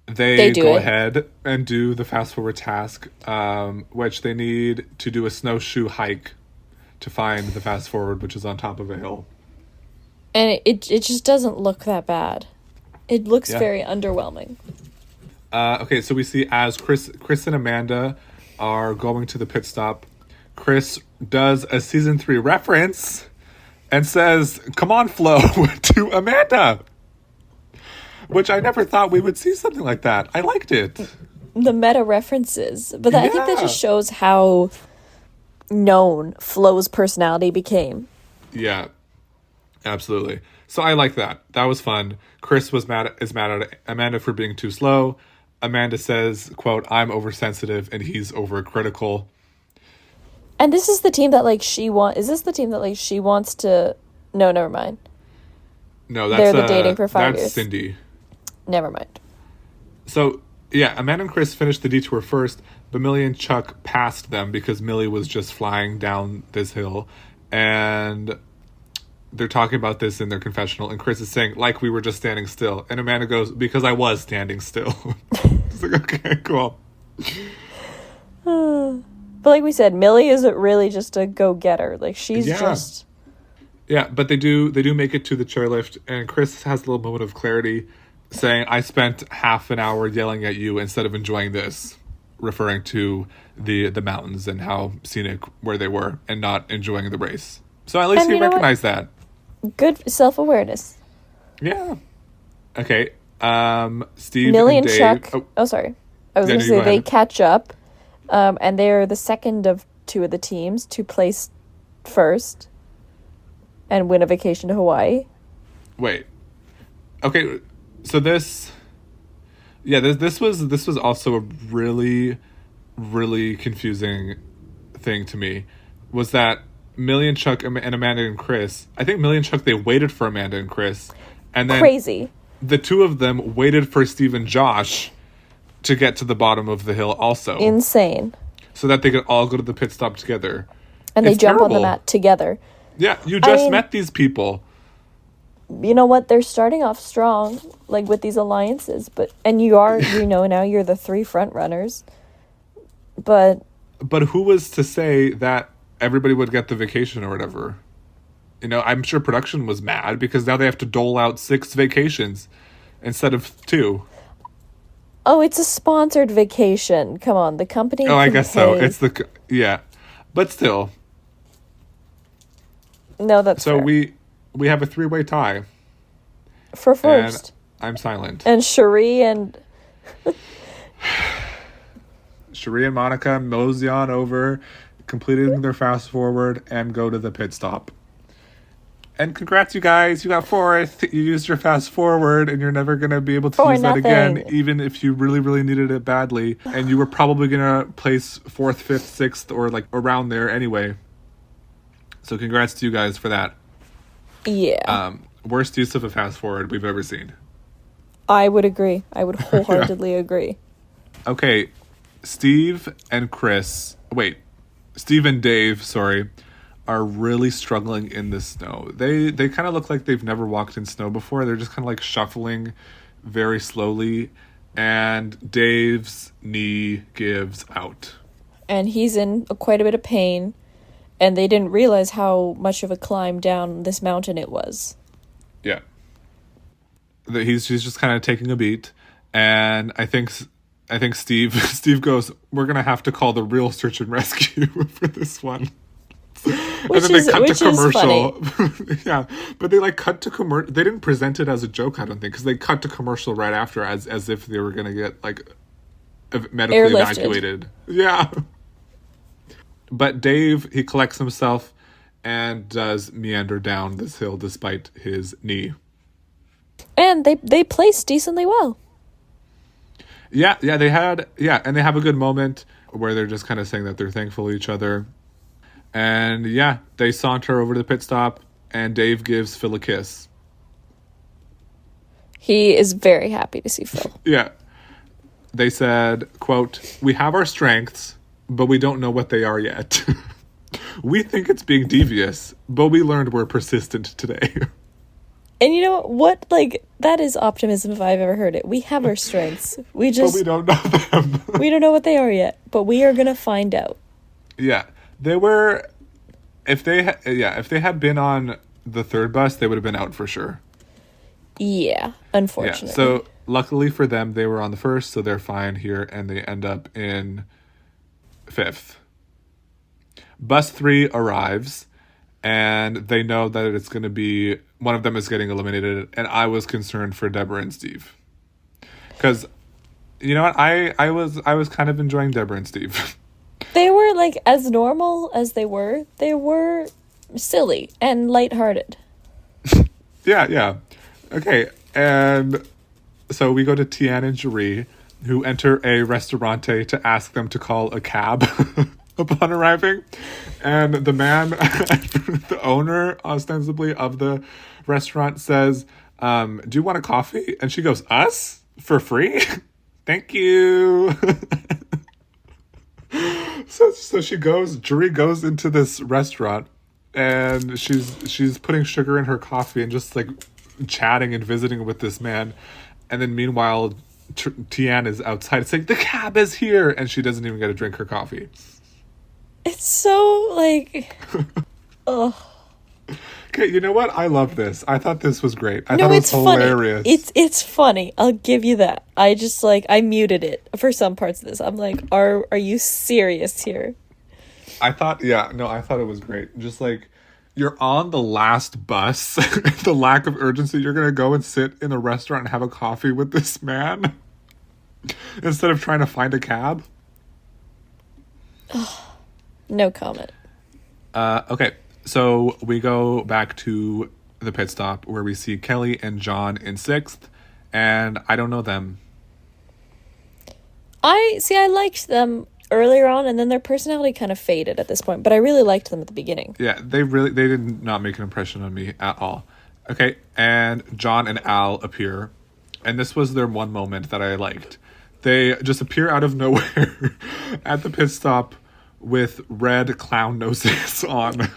they They do go it. ahead and do the fast forward task, which they need to do a snowshoe hike to find the fast forward, which is on top of a hill. And it just doesn't look that bad. It looks Yeah. very underwhelming. Okay, so we see as Chris and Amanda are going to the pit stop, Chris does a season 3 reference and says, "Come on, Flo," to Amanda. Which I never thought we would see something like that. I liked it. The meta references. But I think that Yeah. just shows how known Flo's personality became. Yeah, absolutely. So I like that. That was fun. Chris is mad at Amanda for being too slow. Amanda says, quote, "I'm oversensitive and he's overcritical." And this is the team that is this the team that she wants to no, never mind. No, that's They're the dating for 5 that's years. Cindy. Never mind. So, yeah, Amanda and Chris finished the detour first, but Millie and Chuck passed them because Millie was just flying down this hill. And they're talking about this in their confessional, and Chris is saying, "Like we were just standing still." And Amanda goes, "Because I was standing still." It's like, okay, cool. But like we said, Millie isn't really just a go-getter. Like, she's Yeah. just... Yeah, but they do make it to the chairlift, and Chris has a little moment of clarity, saying, "I spent half an hour yelling at you instead of enjoying this," referring to the mountains and how scenic where they were, and not enjoying the race. So at least And he you know what? recognized that. Good self-awareness. Yeah. Okay. Steve Millie and Dave. Chuck... Oh, sorry. I was Yeah, going no, to you say go they ahead. catch up, and they're the second of 2 of the teams to place first and win a vacation to Hawaii. Wait. Okay. So this. Yeah. This was also a really, really confusing thing to me. Was that Millie and Chuck and Amanda and Chris? I think Millie and Chuck, they waited for Amanda and Chris, and then Crazy. the 2 of them waited for Steve and Josh to get to the bottom of the hill also, Insane. so that they could all go to the pit stop together. And they It's jump on the terrible. mat together. Yeah, you just mean- met these people. You know what? They're starting off strong, like with these alliances. And now you're the 3 front runners. But But who was to say that everybody would get the vacation or whatever? You know, I'm sure production was mad because now they have to dole out 6 vacations instead of 2. oh, it's a sponsored vacation. Come on, the company. Oh, I can guess so. pay- It's yeah, but still. No, that's So fair. we have a 3-way tie, For first. and I'm silent. And Cherie and Sheree and Monica mosey on over, completing their fast forward, and go to the pit stop. And congrats, you guys! You got 4th. You used your fast forward, and you're never gonna be able to For use that again, nothing. even if you really, really needed it badly. And you were probably gonna place 4th, 5th, 6th, or like around there anyway. So congrats to you guys for that. yeah, Worst use of a fast forward we've ever seen. I would agree. I would wholeheartedly agree. Okay, Steve and Dave, sorry, are really struggling in the snow. They kind of look like they've never walked in snow before. They're just kind of like shuffling very slowly, and Dave's knee gives out. And he's in quite a bit of pain. And they didn't realize how much of a climb down this mountain it was. Yeah. He's just kind of taking a beat, and I think Steve goes, "We're gonna have to call the real search and rescue for this one." Which and then is- they cut which to is commercial. Yeah, but they like cut to commercial. They didn't present it as a joke, I don't think, because they cut to commercial right after, as if they were gonna get like medically Airlifted. evacuated. Yeah. But Dave, he collects himself and does meander down this hill despite his knee. And they placed decently well. Yeah, and they have a good moment where they're just kind of saying that they're thankful to each other. And yeah, they saunter over to the pit stop, and Dave gives Phil a kiss. He is very happy to see Phil. Yeah. They said, quote, "We have our strengths, but we don't know what they are yet. We think it's being devious, but we learned we're persistent today." And you know what? Like, that is optimism if I've ever heard it. We have our strengths. But we don't know them. We don't know what they are yet, but we are going to find out. Yeah. They were... If they had been on the third bus, they would have been out for sure. Yeah, unfortunately. Yeah, so luckily for them, they were on the first, so they're fine here, and they end up in 5th. Bus 3 arrives, and they know that it's going to be... One of them is getting eliminated, and I was concerned for Deborah and Steve. Because, you know what? I was kind of enjoying Deborah and Steve. They were, like, as normal as they were silly and lighthearted. Yeah. Okay, and so we go to Tian and Jeree, who enter a restaurante to ask them to call a cab upon arriving. And the man, the owner, ostensibly, of the restaurant says, "Do you want a coffee?" And she goes, "Us? For free? Thank you." So Jeree goes into this restaurant, and she's putting sugar in her coffee and just like chatting and visiting with this man. And then meanwhile, Tian is outside. It's like, "The cab is here," and she doesn't even get to drink her coffee. It's so like, ugh. Okay, you know what? I love this. I thought this was great. I thought it was hilarious. Funny. It's funny. I'll give you that. I just I muted it for some parts of this. I'm like, are you serious here? I thought it was great. Just like, you're on the last bus, the lack of urgency. You're gonna go and sit in a restaurant and have a coffee with this man instead of trying to find a cab. No comment. Okay. So we go back to the pit stop where we see Kelly and John in 6th, and I don't know them. I liked them earlier on, and then their personality kind of faded at this point, but I really liked them at the beginning. Yeah, they did not make an impression on me at all. Okay, and John and Al appear, and this was their one moment that I liked. They just appear out of nowhere at the pit stop with red clown noses on.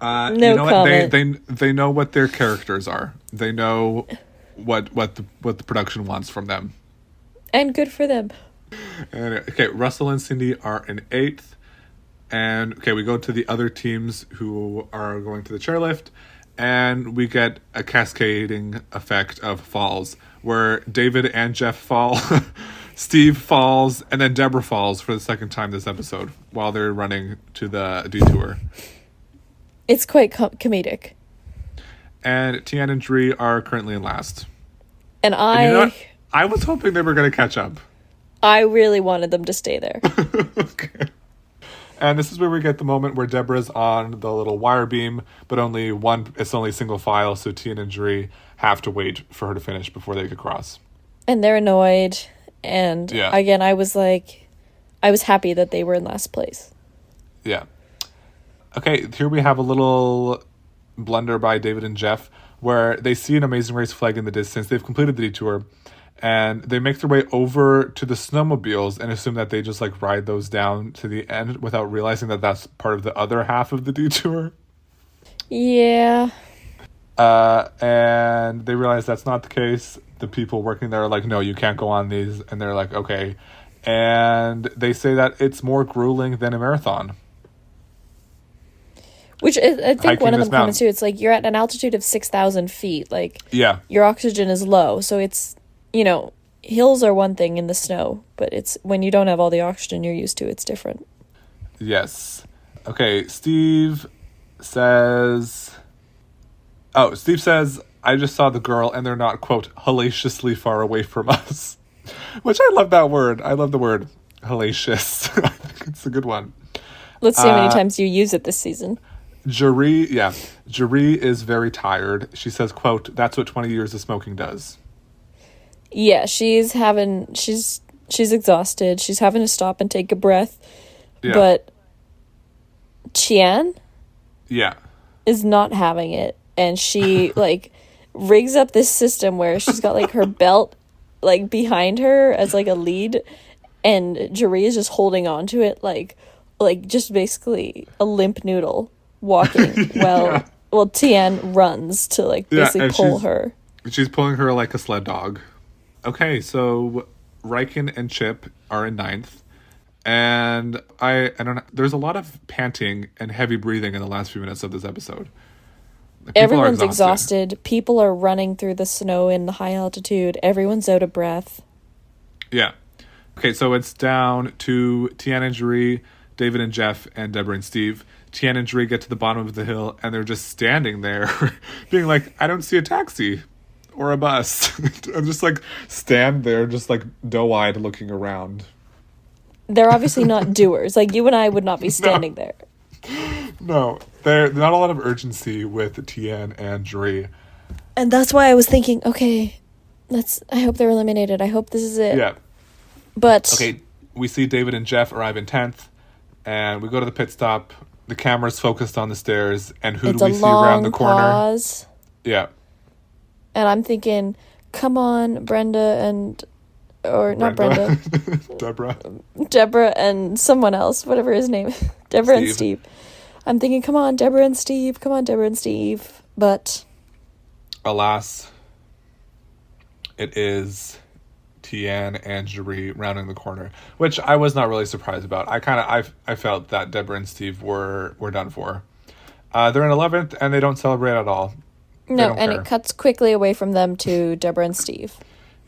No you know comment. What? They know what their characters are. They know what the production wants from them. And good for them. And, okay, Russell and Cindy are in 8th. And okay, we go to the other teams who are going to the chairlift, and we get a cascading effect of falls where David and Jeff fall, Steve falls, and then Deborah falls for the second time this episode while they're running to the detour. It's quite comedic. And Tian and Jeree are currently in last. And you know what? I was hoping they were going to catch up. I really wanted them to stay there. Okay. And this is where we get the moment where Deborah's on the little wire beam, but it's only single file, so Tian and Jeree have to wait for her to finish before they could cross. And they're annoyed. And again, I was happy that they were in last place. Yeah. Okay, here we have a little blunder by David and Jeff where they see an Amazing Race flag in the distance. They've completed the detour, and they make their way over to the snowmobiles and assume that they just ride those down to the end without realizing that that's part of the other half of the detour. Yeah. And they realize that's not the case. The people working there are like, "No, you can't go on these." And they're like, "Okay." And they say that it's more grueling than a marathon. Which I think Hiking one of them this mountain. comments too. It's like, you're at an altitude of 6,000 feet. Yeah. Your oxygen is low. So it's, hills are one thing in the snow, but it's when you don't have all the oxygen you're used to, it's different. Yes. Okay, Steve says, "I just saw the girl and they're not, quote, hellaciously far away from us." Which I love that word. I love the word hellacious. I think it's a good one. Let's see how many times you use it this season. Jeree is very tired. She says, quote, "That's what 20 years of smoking does." Yeah, she's exhausted. She's having to stop and take a breath. Yeah. But Tian Yeah. is not having it. And she, rigs up this system where she's got like her belt like behind her as like a lead, and Jeree is just holding on to it like just basically a limp noodle walking well Tien runs to like basically pull her. She's pulling her like a sled dog. Okay, so Riken and Chip are in 9th. And I don't know, there's a lot of panting and heavy breathing in the last few minutes of this episode. Everyone's exhausted. People are running through the snow in the high altitude. Everyone's out of breath. Yeah. Okay, so it's down to Tien and Jeree, David and Jeff, and Deborah and Steve. Tien and Jeree get to the bottom of the hill, and they're just standing there, being like, I don't see a taxi or a bus. I'm just like, stand there, just like doe-eyed looking around. They're obviously not doers. Like, you and I would not be standing there. No, there's not a lot of urgency with Tien and Jeree. And that's why I was thinking, okay, I hope they're eliminated. I hope this is it. Yeah. But... Okay, we see David and Jeff arrive in 10th, and we go to the pit stop. The camera's focused on the stairs, and who do we see around the corner? Pause. Yeah. And I'm thinking, come on, Brenda and... Or not Brenda. Deborah and someone else, whatever his name is. Deborah and Steve. I'm thinking, come on, Deborah and Steve. Come on, Deborah and Steve. But... alas, it is Tien and Jeree rounding the corner, which I was not really surprised about. I felt that Deborah and Steve were done for. They're in 11th, and they don't celebrate at all. No, and it cuts quickly away from them to Deborah and Steve.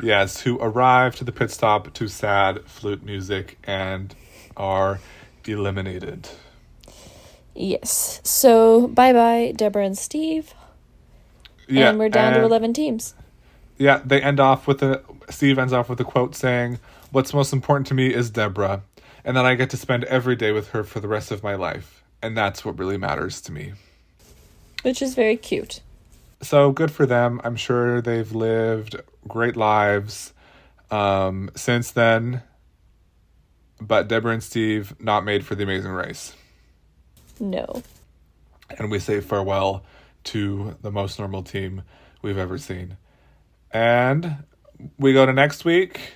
Yes, who arrive to the pit stop to sad flute music and are eliminated. Yes. So, bye-bye, Deborah and Steve. Yeah, and we're down to 11 teams. Yeah, Steve ends off with a quote saying, "What's most important to me is Deborah, and that I get to spend every day with her for the rest of my life. And that's what really matters to me." Which is very cute. So good for them. I'm sure they've lived great lives since then. But Deborah and Steve, not made for the Amazing Race. No. And we say farewell to the most normal team we've ever seen. And we go to next week.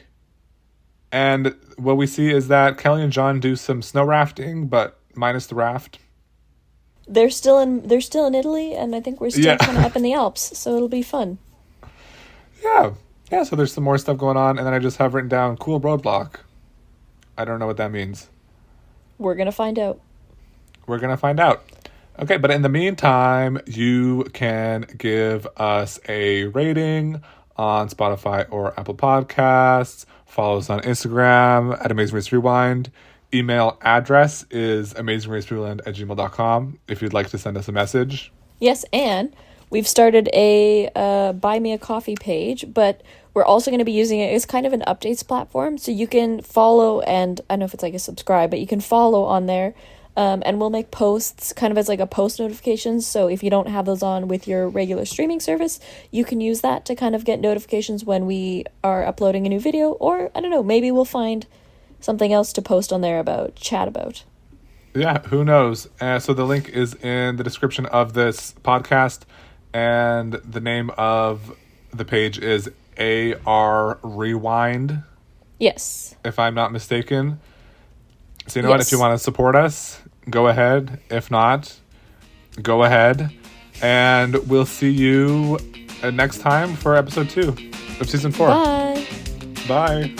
And what we see is that Kelly and John do some snow rafting, but minus the raft. They're still in Italy, and I think we're still kind of up in the Alps, so it'll be fun. Yeah, so there's some more stuff going on, and then I just have written down cool roadblock. I don't know what that means. We're going to find out. Okay, but in the meantime, you can give us a rating on Spotify or Apple Podcasts. Follow us on Instagram at Amazing Race Rewind. Email address is amazingracerewind@gmail.com if you'd like to send us a message. Yes, and we've started a Buy Me a Coffee page, but we're also going to be using it as kind of an updates platform. So you can follow, and I don't know if it's like a subscribe, but you can follow on there. And we'll make posts kind of as like a post notifications. So if you don't have those on with your regular streaming service, you can use that to kind of get notifications when we are uploading a new video. Or, I don't know, maybe we'll find something else to post on there chat about. Yeah, who knows? So the link is in the description of this podcast, and the name of the page is AR Rewind. Yes. If I'm not mistaken. So you know what? If you want to support us, go ahead. If not, go ahead. And we'll see you next time for episode 2 of season 4. Bye. Bye.